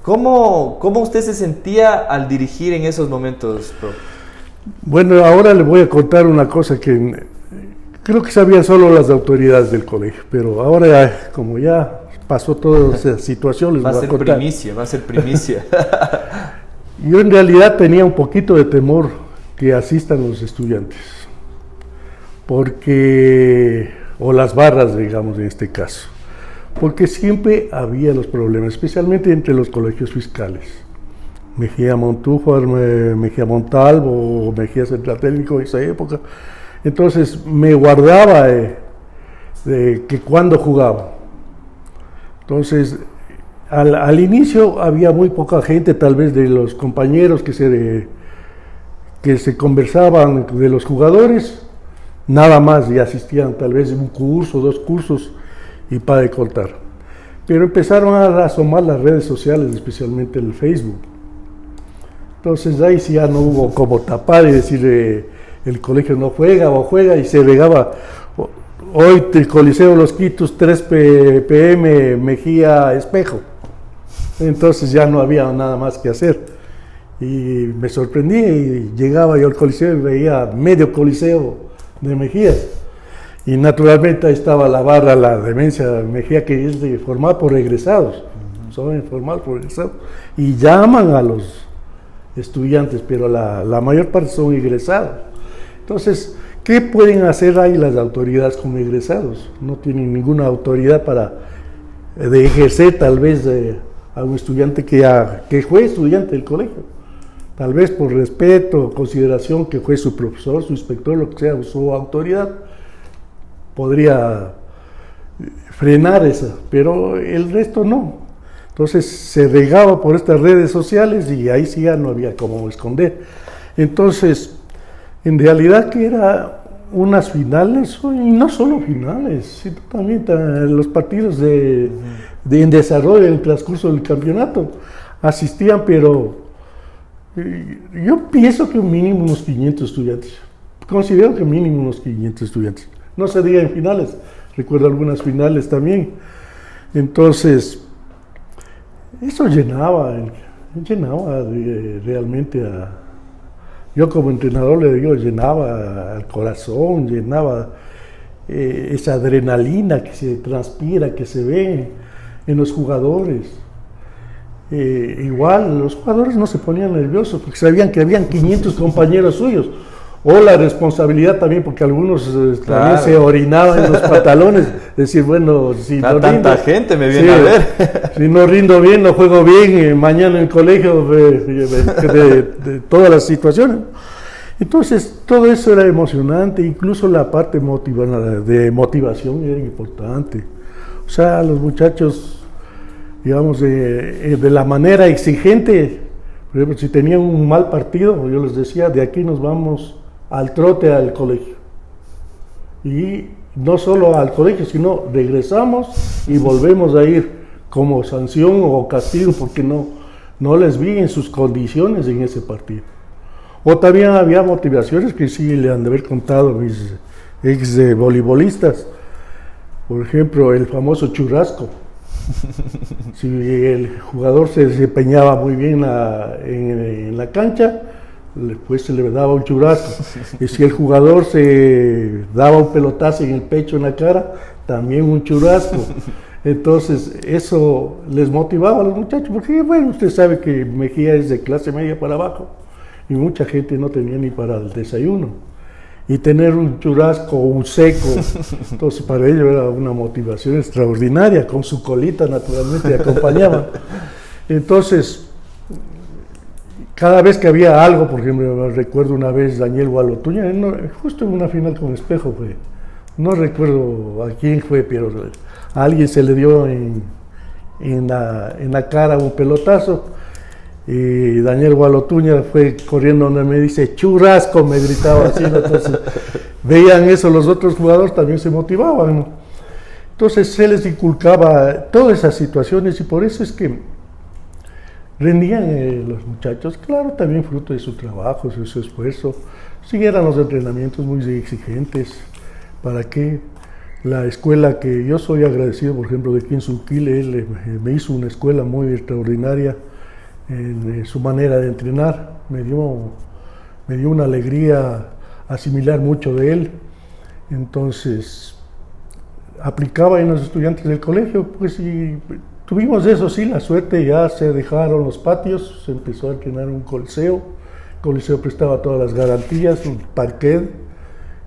¿Cómo usted se sentía al dirigir en esos momentos, profe? Bueno, ahora le voy a contar una cosa que creo que sabían solo las autoridades del colegio, pero ahora como ya pasó toda esa situación, les voy a contar. Va a ser primicia. Yo en realidad tenía un poquito de temor que asistan los estudiantes, o las barras, digamos, en este caso. Porque siempre había los problemas, especialmente entre los colegios fiscales. Mejía Montúfar, Mejía Montalvo, Mejía Central Técnico en esa época. Entonces me guardaba de que cuando jugaba. Entonces al inicio había muy poca gente, tal vez de los compañeros que se conversaban de los jugadores, nada más, y asistían tal vez un curso, 2 cursos, y para de contar. Pero empezaron a asomar las redes sociales, especialmente el Facebook. Entonces ahí sí ya no hubo como tapar y decir el colegio no juega o juega, y se regaba. Hoy el Coliseo Los Quitus, 3 p.m. Mejía Espejo. Entonces ya no había nada más que hacer. Y me sorprendí, y llegaba yo al coliseo y veía medio coliseo de Mejías. Y naturalmente ahí estaba la barra, la Demencia Mejía, que es formada por egresados, son formados por egresados, y llaman a los estudiantes, pero la mayor parte son egresados. Entonces, ¿qué pueden hacer ahí las autoridades con egresados? No tienen ninguna autoridad de ejercer tal vez a un estudiante que fue estudiante del colegio, tal vez por respeto, consideración, que fue su profesor, su inspector, lo que sea, su autoridad. podría frenar esa, pero el resto no. Entonces se regaba por estas redes sociales y ahí sí ya no había cómo esconder. Entonces, en realidad que era unas finales, y no solo finales, sino también los partidos en desarrollo, en el transcurso del campeonato, asistían, pero yo pienso que un mínimo unos 500 estudiantes. Considero que mínimo unos 500 estudiantes. No se diga en finales, recuerdo algunas finales también. Entonces, eso llenaba realmente yo como entrenador le digo, llenaba al corazón, llenaba esa adrenalina que se transpira, que se ve en los jugadores. Igual, los jugadores no se ponían nerviosos porque sabían que habían 500 compañeros suyos. O la responsabilidad también, porque algunos también se orinaban en los pantalones, decir, bueno, si no tanta rindo, gente me viene a ver. Si no rindo bien, no juego bien, mañana en el colegio, de todas las situaciones. Entonces, todo eso era emocionante, incluso la parte de motivación era importante. O sea, los muchachos, digamos, de la manera exigente, por ejemplo, si tenían un mal partido, yo les decía, de aquí nos vamos al trote al colegio. Y no solo al colegio, sino regresamos y volvemos a ir como sanción o castigo porque no les vi en sus condiciones en ese partido. O también había motivaciones que sí le han de haber contado mis ex voleibolistas. Por ejemplo, el famoso churrasco. Si el jugador se desempeñaba muy bien en la cancha, pues se le daba un churrasco. Y si el jugador se daba un pelotazo en el pecho, en la cara, también un churrasco. Entonces eso les motivaba a los muchachos, porque bueno, usted sabe que Mejía es de clase media para abajo y mucha gente no tenía ni para el desayuno. Y tener un churrasco, un seco, entonces para ellos era una motivación extraordinaria, con su colita naturalmente acompañaba. Entonces, cada vez que había algo, por ejemplo, recuerdo una vez Daniel Gualotuña, justo en una final con Espejo fue, no recuerdo a quién fue, pero a alguien se le dio en la cara un pelotazo, y Daniel Gualotuña fue corriendo donde me dice, churrasco, me gritaba así, ¿no? Entonces veían eso, los otros jugadores también se motivaban, ¿no? Entonces se les inculcaba todas esas situaciones y por eso es que rendían los muchachos, claro, también fruto de su trabajo, de su esfuerzo, siguieran los entrenamientos muy exigentes, para que la escuela que yo soy agradecido, por ejemplo, de Quinzuquile, él me hizo una escuela muy extraordinaria en su manera de entrenar, me dio una alegría asimilar mucho de él. Entonces aplicaba en los estudiantes del colegio, pues, y tuvimos eso sí, la suerte, ya se dejaron los patios, se empezó a entrenar un coliseo, el coliseo prestaba todas las garantías, un parquet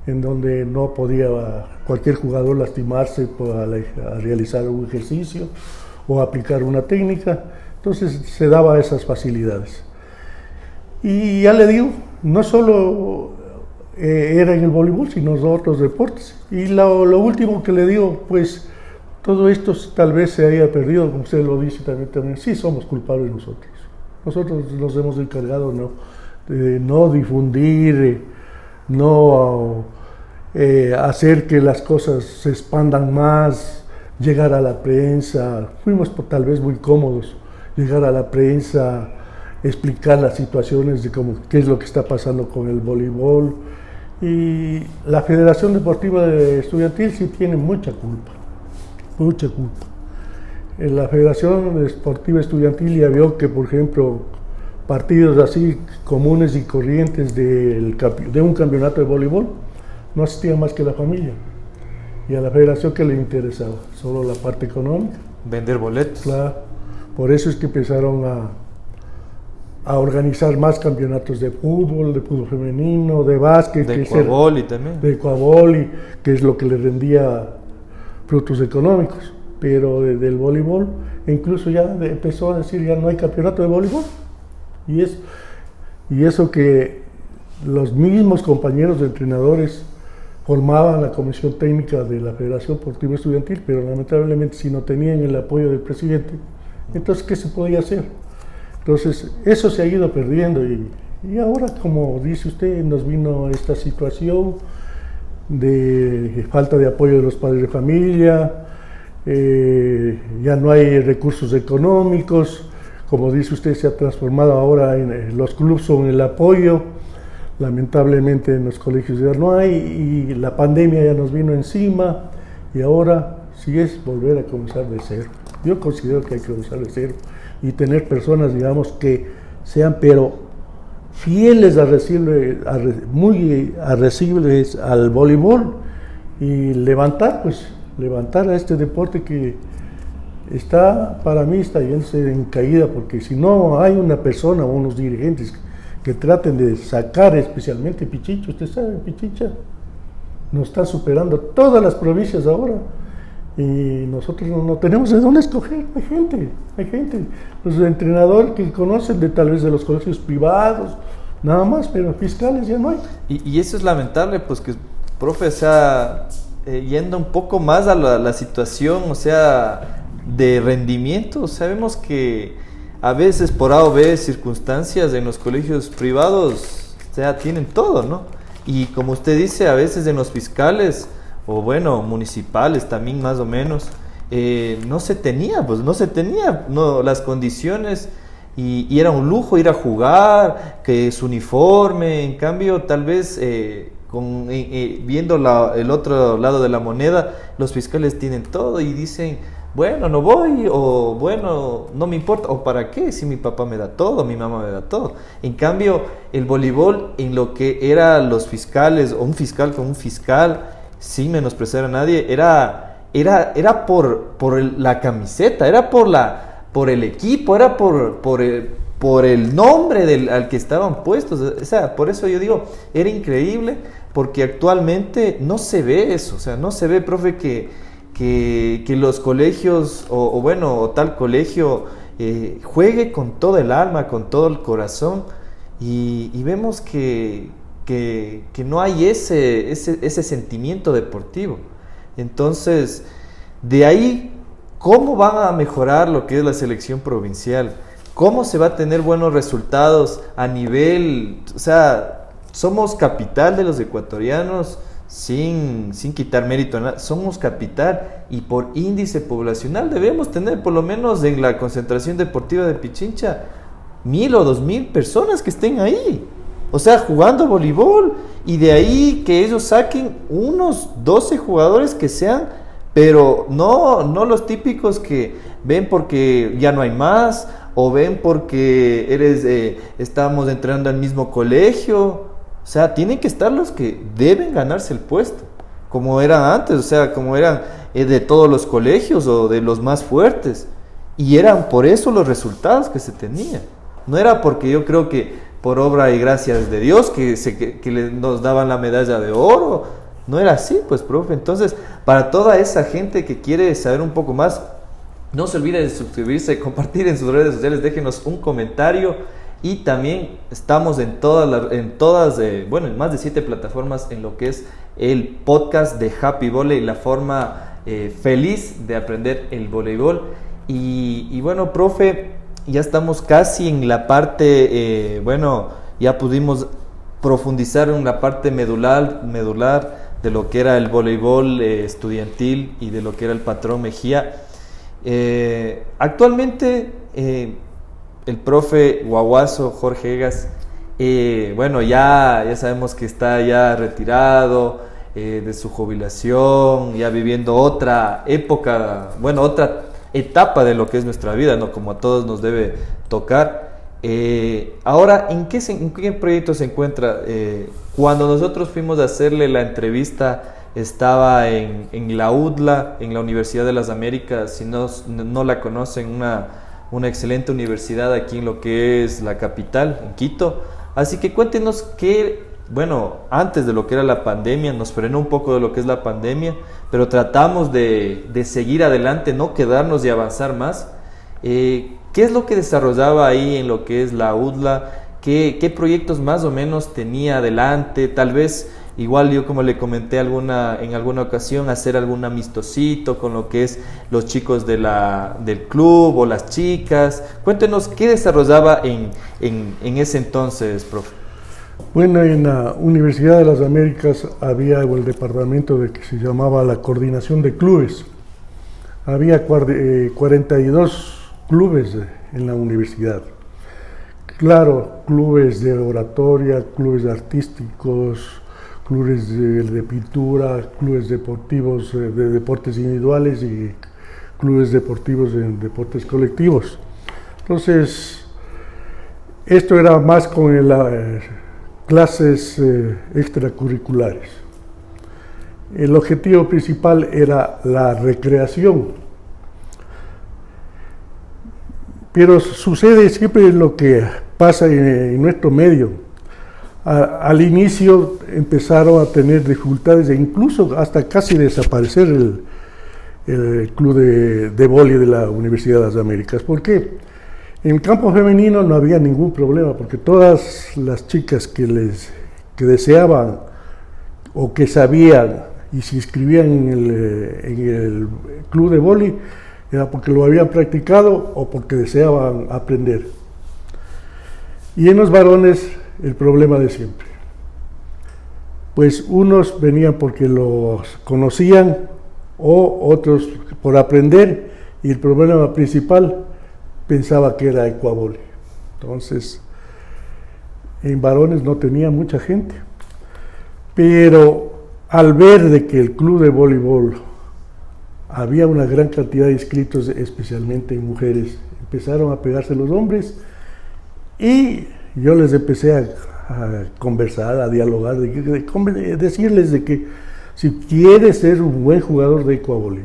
en donde no podía cualquier jugador lastimarse a realizar un ejercicio o aplicar una técnica. Entonces se daba esas facilidades. Y ya le digo, no solo era en el voleibol, sino en otros deportes. Y lo último que le digo, pues todo esto tal vez se haya perdido, como usted lo dice también, sí somos culpables nosotros. Nosotros nos hemos encargado de no difundir, no hacer que las cosas se expandan más, llegar a la prensa. Fuimos tal vez muy cómodos. Llegar a la prensa, explicar las situaciones de qué es lo que está pasando con el voleibol. Y la Federación Deportiva Estudiantil sí tiene mucha culpa, mucha culpa. La Federación Deportiva Estudiantil ya vio que, por ejemplo, partidos así comunes y corrientes de un campeonato de voleibol no asistían más que la familia. Y a la Federación, ¿qué le interesaba? Solo la parte económica. Vender boletos. Claro. Por eso es que empezaron a organizar más campeonatos de fútbol femenino, de básquet. De ecuavoli también. De ecuavoli, que es lo que le rendía frutos económicos. Pero del voleibol, incluso ya empezó a decir, ya no hay campeonato de voleibol. Y eso que los mismos compañeros de entrenadores formaba la comisión técnica de la Federación Deportiva Estudiantil, pero lamentablemente si no tenían el apoyo del presidente, entonces ¿qué se podía hacer? Entonces eso se ha ido perdiendo y ahora, como dice usted, nos vino esta situación de falta de apoyo de los padres de familia, ya no hay recursos económicos, como dice usted, se ha transformado ahora en los clubes son el apoyo, lamentablemente en los colegios ya no hay y la pandemia ya nos vino encima y ahora sí es volver a comenzar de cero. Yo considero que hay que comenzar de cero y tener personas, digamos, que sean pero fieles a muy arrecibles al voleibol y levantar a este deporte que para mí está yéndose en caída, porque si no hay una persona o unos dirigentes que traten de sacar especialmente Pichincha, usted sabe, Pichincha nos está superando todas las provincias ahora y nosotros no tenemos de dónde escoger. Hay gente, los entrenadores que conocen tal vez de los colegios privados, nada más, pero fiscales ya no hay. Y eso es lamentable, pues que, profe, o sea, yendo un poco más a la situación, o sea, de rendimiento, sabemos que a veces por A o B circunstancias en los colegios privados, o sea, tienen todo, ¿no? Y como usted dice, a veces en los fiscales, o bueno, municipales también más o menos, no se tenía las condiciones y era un lujo ir a jugar, que su uniforme, en cambio tal vez viendo el otro lado de la moneda, los fiscales tienen todo y dicen, bueno, no voy, o bueno, no me importa, o para qué, si mi papá me da todo, mi mamá me da todo. En cambio, el voleibol, en lo que eran los fiscales, o un fiscal con un fiscal, sin menospreciar a nadie, era por la camiseta, era por el equipo, era por el nombre al que estaban puestos. O sea, por eso yo digo, era increíble, porque actualmente no se ve eso, o sea, no se ve, profe, que los colegios, o tal colegio juegue con todo el alma, con todo el corazón, y vemos que no hay ese sentimiento deportivo. Entonces, de ahí, ¿cómo van a mejorar lo que es la selección provincial? ¿Cómo se va a tener buenos resultados a nivel, o sea, somos capital de los ecuatorianos, sin quitar mérito a nada, somos capital y por índice poblacional debemos tener por lo menos en la concentración deportiva de Pichincha 1,000 o 2,000 personas que estén ahí, o sea, jugando voleibol, y de ahí que ellos saquen unos 12 jugadores que sean, pero no los típicos que ven porque ya no hay más, o ven porque estamos entrenando al mismo colegio. O sea, tienen que estar los que deben ganarse el puesto, como eran antes, o sea, como eran de todos los colegios o de los más fuertes. Y eran por eso los resultados que se tenían. No era porque yo creo que por obra y gracias de Dios que nos daban la medalla de oro. No era así, pues, profe. Entonces, para toda esa gente que quiere saber un poco más, no se olvide de suscribirse, compartir en sus redes sociales, déjenos un comentario. Y también estamos en en más de 7 plataformas en lo que es el podcast de Happy Volley, la forma feliz de aprender el voleibol. Y bueno, profe, ya estamos casi en la parte, ya pudimos profundizar en la parte medular de lo que era el voleibol estudiantil y de lo que era el Patrón Mejía. Actualmente, el profe Guaguazo, Jorge Egas, ya sabemos que está ya retirado de su jubilación, ya viviendo otra época, otra etapa de lo que es nuestra vida, ¿no? Como a todos nos debe tocar. Ahora, ¿en qué proyecto se encuentra? Cuando nosotros fuimos a hacerle la entrevista, estaba en la UDLA, en la Universidad de las Américas. Si no la conocen, una excelente universidad aquí en lo que es la capital, en Quito. Así que cuéntenos antes de lo que era la pandemia, nos frenó un poco de lo que es la pandemia, pero tratamos de seguir adelante, no quedarnos y avanzar más. ¿Qué es lo que desarrollaba ahí en lo que es la UDLA? ¿Qué proyectos más o menos tenía adelante? Tal vez igual yo como le comenté en alguna ocasión, hacer algún amistosito con lo que es los chicos del club o las chicas. Cuéntenos qué desarrollaba en ese entonces, profe. Bueno, en la Universidad de las Américas había el departamento que se llamaba la Coordinación de Clubes. Había 42 clubes en la universidad. Claro, clubes de oratoria, clubes artísticos, clubes de pintura, clubes deportivos de deportes individuales y clubes deportivos en deportes colectivos. Entonces, esto era más con las clases extracurriculares. El objetivo principal era la recreación. Pero sucede siempre lo que pasa en nuestro medio. Al inicio empezaron a tener dificultades e incluso hasta casi desaparecer el club de vóley de la Universidad de las Américas. ¿Por qué? En el campo femenino no había ningún problema, porque todas las chicas que deseaban o que sabían y se inscribían en el club de vóley era porque lo habían practicado o porque deseaban aprender. Y en los varones el problema de siempre. Pues unos venían porque los conocían o otros por aprender, y el problema principal pensaba que era ecuavóley. Entonces, en varones no tenía mucha gente. Pero al ver de que el club de voleibol había una gran cantidad de inscritos, especialmente en mujeres, empezaron a pegarse los hombres y yo les empecé a conversar, a dialogar, decirles de que si quieres ser un buen jugador de ecuavóley,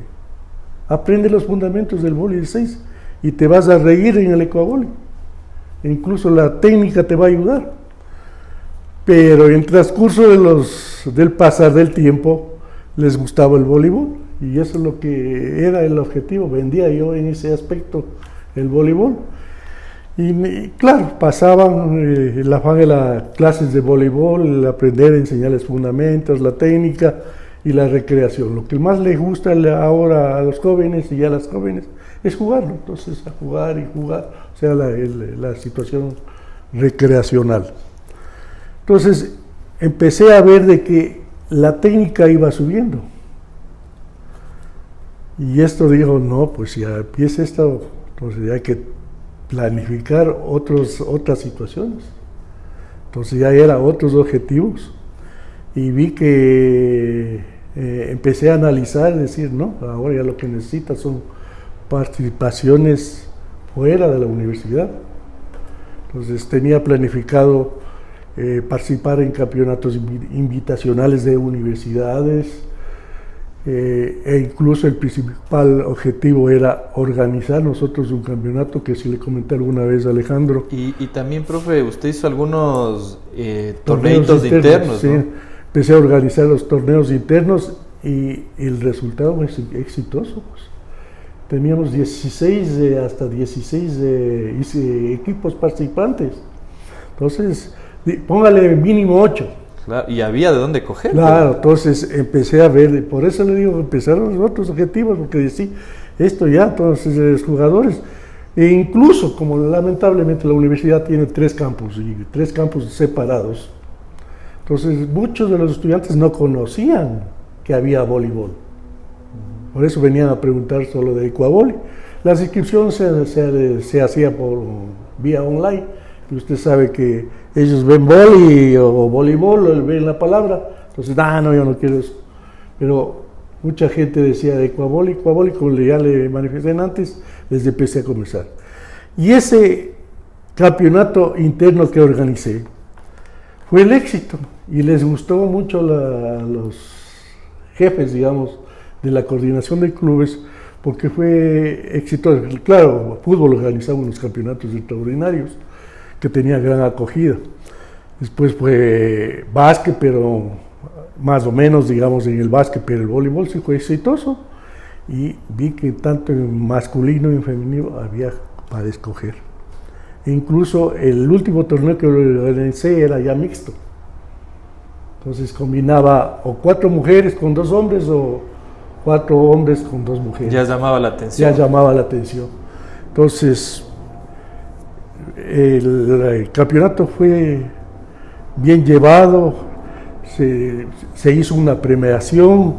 aprende los fundamentos del vóley de 6 y te vas a reír en el ecuavóley. Incluso la técnica te va a ayudar. Pero en transcurso del pasar del tiempo les gustaba el voleibol, y eso es lo que era el objetivo. Vendía yo en ese aspecto el voleibol. Y claro, pasaban el afán de las clases de voleibol, el aprender a enseñarles fundamentos, la técnica y la recreación. Lo que más les gusta ahora a los jóvenes y a las jóvenes es jugarlo. Entonces, a jugar y jugar, o sea, la situación recreacional. Entonces, empecé a ver de que la técnica iba subiendo. Y esto digo, no, pues si empieza esto, entonces hay que planificar otras situaciones. Entonces ya eran otros objetivos. Y vi que empecé a analizar, decir, no, ahora ya lo que necesitas son participaciones fuera de la universidad. Entonces tenía planificado participar en campeonatos invitacionales de universidades, e incluso el principal objetivo era organizar nosotros un campeonato, que sí le comenté alguna vez a Alejandro. Y también, profe, usted hizo algunos torneitos internos, sí, ¿no? Empecé a organizar los torneos internos y el resultado fue exitoso. Pues. Teníamos 16 equipos participantes. Entonces, póngale mínimo 8. Claro, y había de dónde coger. Claro, entonces empecé a ver, por eso le digo, empezaron los otros objetivos, porque decía, esto ya, entonces los jugadores, e incluso como lamentablemente la universidad tiene 3 campus, y 3 campus separados, entonces muchos de los estudiantes no conocían que había voleibol. Por eso venían a preguntar solo de ecuavóley. Las inscripciones se hacía por vía online, y usted sabe que ellos ven vóley o voleibol, o ven la palabra, entonces, no, yo no quiero eso. Pero mucha gente decía de ecuavóley, como ya le manifesté antes, les empecé a conversar. Y ese campeonato interno que organicé fue el éxito, y les gustó mucho a los jefes, digamos, de la coordinación de clubes, porque fue exitoso. Claro, fútbol organizaba unos campeonatos extraordinarios que tenía gran acogida. Después fue básquet, pero más o menos, digamos, en el básquet, pero el voleibol sí fue exitoso. Y vi que tanto en masculino y en femenino había para escoger. E incluso el último torneo que organicé era ya mixto. Entonces combinaba o 4 mujeres con 2 hombres o 4 hombres con 2 mujeres. Ya llamaba la atención. Ya llamaba la atención. Entonces, el campeonato fue bien llevado, se hizo una premiación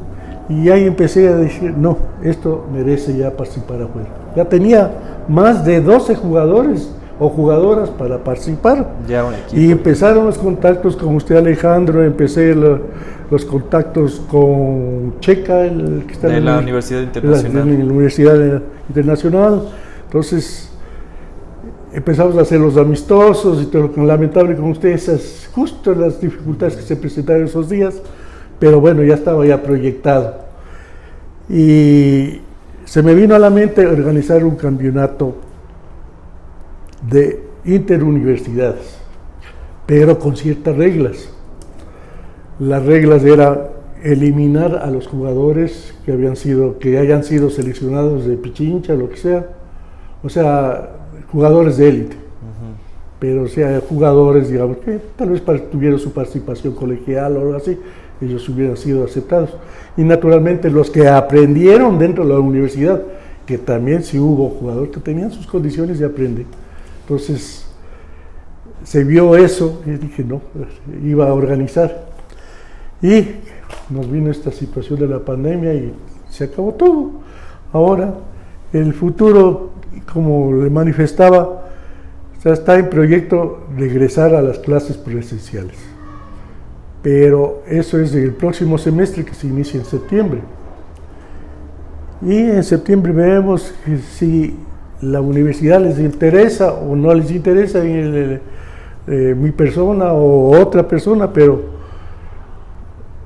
y ahí empecé a decir, no, esto merece ya participar afuera. Ya tenía más de 12 jugadores o jugadoras para participar. Ya un equipo. Y empezaron los contactos con usted, Alejandro, empecé los contactos con Checa, el que está de la Universidad Internacional. De la Universidad Internacional. Entonces empezamos a hacer los amistosos y todo, lamentable con ustedes, esas justo las dificultades que se presentaron esos días, pero bueno, ya estaba ya proyectado. Y se me vino a la mente organizar un campeonato de interuniversidades, pero con ciertas reglas. Las reglas eran eliminar a los jugadores que hayan sido seleccionados de Pichincha, lo que sea, o sea, jugadores de élite, pero o sea, jugadores, digamos, que tal vez tuvieran su participación colegial o algo así, ellos hubieran sido aceptados. Y naturalmente los que aprendieron dentro de la universidad, que también sí hubo jugadores que tenían sus condiciones de aprender. Entonces, se vio eso y dije, no, iba a organizar. Y nos vino esta situación de la pandemia y se acabó todo. Ahora, el futuro, como le manifestaba, está en proyecto regresar a las clases presenciales. Pero eso es el próximo semestre que se inicia en septiembre. Y en septiembre veremos si la universidad les interesa o no les interesa mi persona o otra persona, pero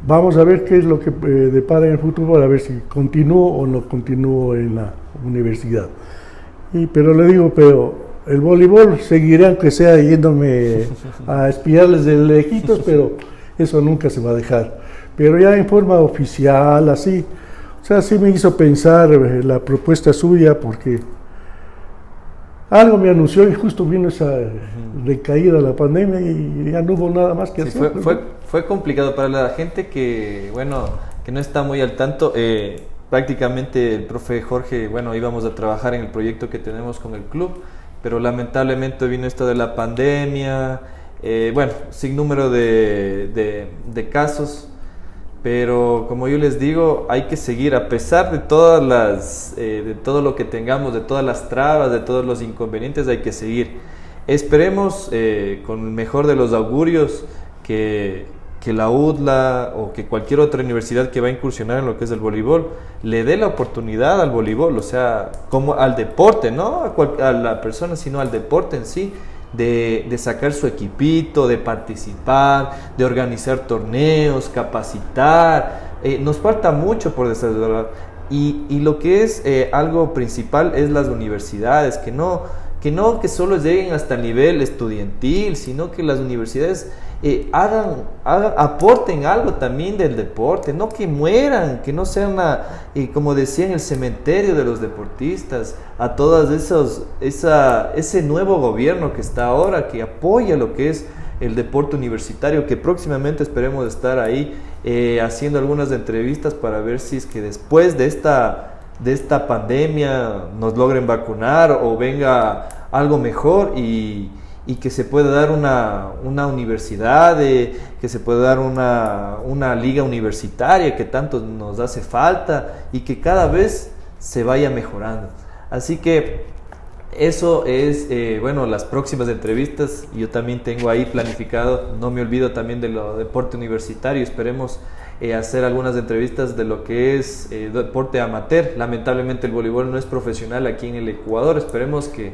vamos a ver qué es lo que depara en el futuro para ver si continúo o no continúo en la universidad. Pero le digo, pero el voleibol seguiré aunque sea yéndome a espiarles de lejitos, pero eso nunca se va a dejar. Pero ya en forma oficial, así, o sea, sí me hizo pensar la propuesta suya, porque algo me anunció y justo vino esa recaída de la pandemia y ya no hubo nada más que hacer. Fue complicado para la gente que, bueno, que no está muy al tanto. Prácticamente el profe Jorge, bueno, íbamos a trabajar en el proyecto que tenemos con el club, pero lamentablemente vino esto de la pandemia, bueno, sin número de casos. Pero como yo les digo, hay que seguir a pesar de todas de todo lo que tengamos, de todas las trabas, de todos los inconvenientes, hay que seguir. Esperemos con el mejor de los augurios que la UDLA o que cualquier otra universidad que va a incursionar en lo que es el voleibol le dé la oportunidad al voleibol, o sea, como al deporte, no a la persona, sino al deporte en sí. De sacar su equipito, de participar, de organizar torneos, capacitar. Nos falta mucho por desarrollar. Y lo que es algo principal es las universidades, que solo lleguen hasta el nivel estudiantil, sino que las universidades aporten algo también del deporte, no que mueran, que no sean, como decían, el cementerio de los deportistas, a todas ese nuevo gobierno que está ahora, que apoya lo que es el deporte universitario, que próximamente esperemos estar ahí haciendo algunas entrevistas para ver si es que después de esta pandemia nos logren vacunar o venga algo mejor y que se pueda dar una universidad, que se pueda dar una liga universitaria que tanto nos hace falta y que cada vez se vaya mejorando. Así que eso es, bueno, las próximas entrevistas. Yo también tengo ahí planificado, no me olvido también de lo deporte universitario. Esperemos hacer algunas entrevistas de lo que es deporte amateur. Lamentablemente el voleibol no es profesional aquí en el Ecuador. Esperemos que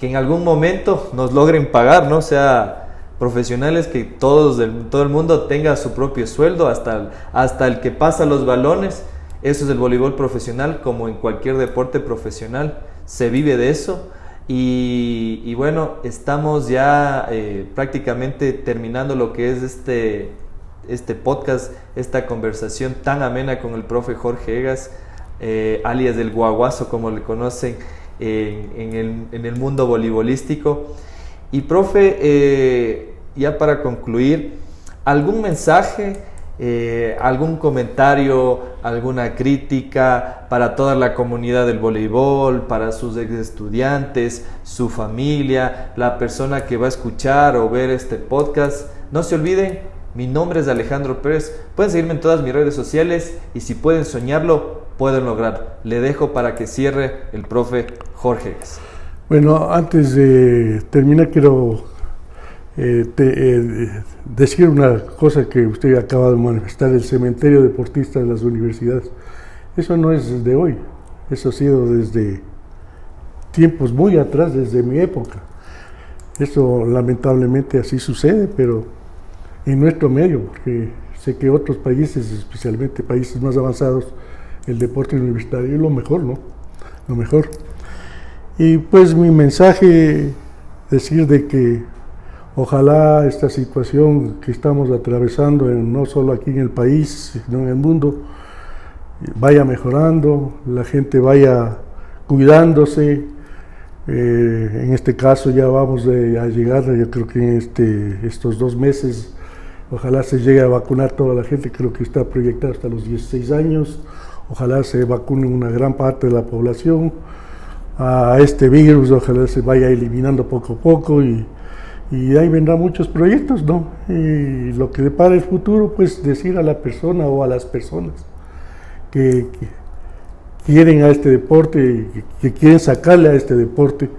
en algún momento nos logren pagar, ¿no? O sea, profesionales, que todo el mundo tenga su propio sueldo, hasta el que pasa los balones. Eso es el voleibol profesional, como en cualquier deporte profesional, se vive de eso. Y bueno, estamos ya prácticamente terminando lo que es este podcast, esta conversación tan amena con el profe Jorge Egas, alias del Guaguazo, como le conocen en el mundo voleibolístico. Y profe, ya para concluir, ¿algún mensaje, algún comentario, alguna crítica para toda la comunidad del voleibol, para sus ex estudiantes, su familia, la persona que va a escuchar o ver este podcast? No se olviden, mi nombre es Alejandro Pérez. Pueden seguirme en todas mis redes sociales y si pueden soñarlo, pueden lograr. Le dejo para que cierre el profe Jorge. Bueno, antes de terminar quiero decir una cosa que usted acaba de manifestar: el cementerio deportista de las universidades. Eso no es de hoy, eso ha sido desde tiempos muy atrás, desde mi época. Eso lamentablemente así sucede, pero en nuestro medio, porque sé que otros países, especialmente países más avanzados, el deporte universitario es lo mejor, ¿no? Lo mejor. Y pues mi mensaje, decir de que ojalá esta situación que estamos atravesando, no solo aquí en el país, sino en el mundo, vaya mejorando, la gente vaya cuidándose. En este caso ya vamos a llegar, yo creo que en estos 2 meses, ojalá se llegue a vacunar toda la gente, creo que está proyectado hasta los 16 años, ojalá se vacune una gran parte de la población a este virus, ojalá se vaya eliminando poco a poco y ahí vendrán muchos proyectos, ¿no? Y lo que depara el futuro, pues decir a la persona o a las personas que quieren a este deporte, que quieren sacarle a este deporte,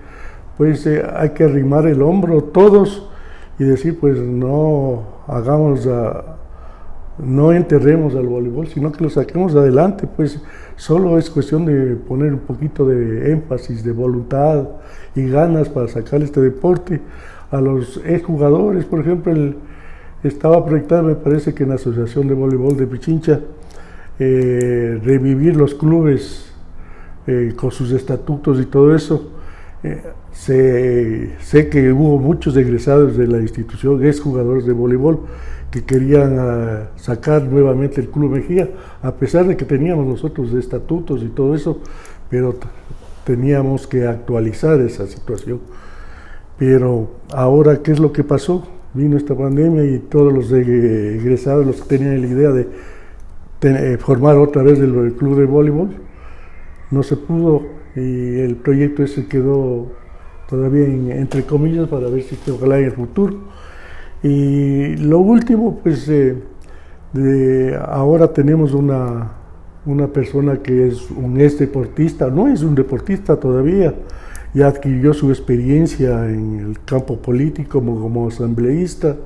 pues hay que arrimar el hombro todos y decir, pues no enterremos al voleibol, sino que lo saquemos adelante. Pues solo es cuestión de poner un poquito de énfasis, de voluntad y ganas para sacar este deporte. A los exjugadores, por ejemplo, estaba proyectado, me parece que en la Asociación de Voleibol de Pichincha, revivir los clubes con sus estatutos y todo eso. Sé que hubo muchos egresados de la institución, exjugadores de voleibol, que querían sacar nuevamente el Club Mejía, a pesar de que teníamos nosotros estatutos y todo eso, pero teníamos que actualizar esa situación. Pero ahora, ¿qué es lo que pasó? Vino esta pandemia y todos los egresados, los que tenían la idea de formar otra vez el club de voleibol, no se pudo y el proyecto ese quedó todavía entre comillas para ver si ojalá en el futuro. Y lo último, pues ahora tenemos una persona que es un ex deportista, no es un deportista todavía, ya adquirió su experiencia en el campo político como asambleísta,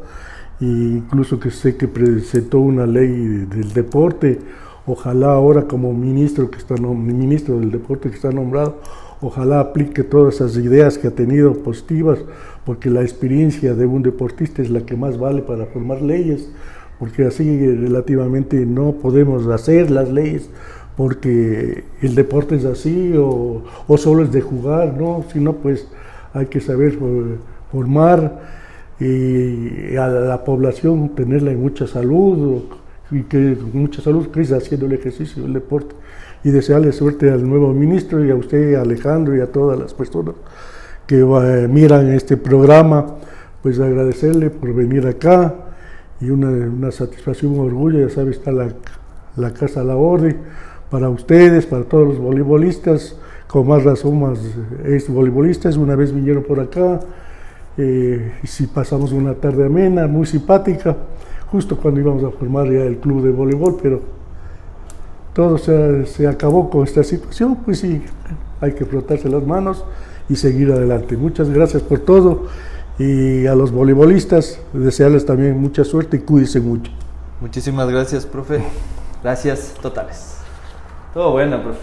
e incluso que sé que presentó una ley del deporte. Ojalá ahora como ministro del deporte que está nombrado, ojalá aplique todas esas ideas que ha tenido positivas, porque la experiencia de un deportista es la que más vale para formar leyes, porque así relativamente no podemos hacer las leyes porque el deporte es así o solo es de jugar, ¿no? Sino pues hay que saber formar y a la población tenerla en mucha salud, y que mucha salud que es haciendo el ejercicio del deporte. Y desearle suerte al nuevo ministro y a usted, Alejandro, y a todas las personas que miran este programa, pues agradecerle por venir acá y una satisfacción, un orgullo. Ya sabe, está la casa a la orden para ustedes, para todos los voleibolistas, con más razón, más ex voleibolistas. Una vez vinieron por acá, y si pasamos una tarde amena, muy simpática, justo cuando íbamos a formar ya el club de voleibol, pero todo se acabó con esta situación. Pues sí, hay que frotarse las manos y seguir adelante. Muchas gracias por todo, y a los voleibolistas desearles también mucha suerte y cuídense mucho. Muchísimas gracias, profe. Gracias totales. Todo bueno, profe.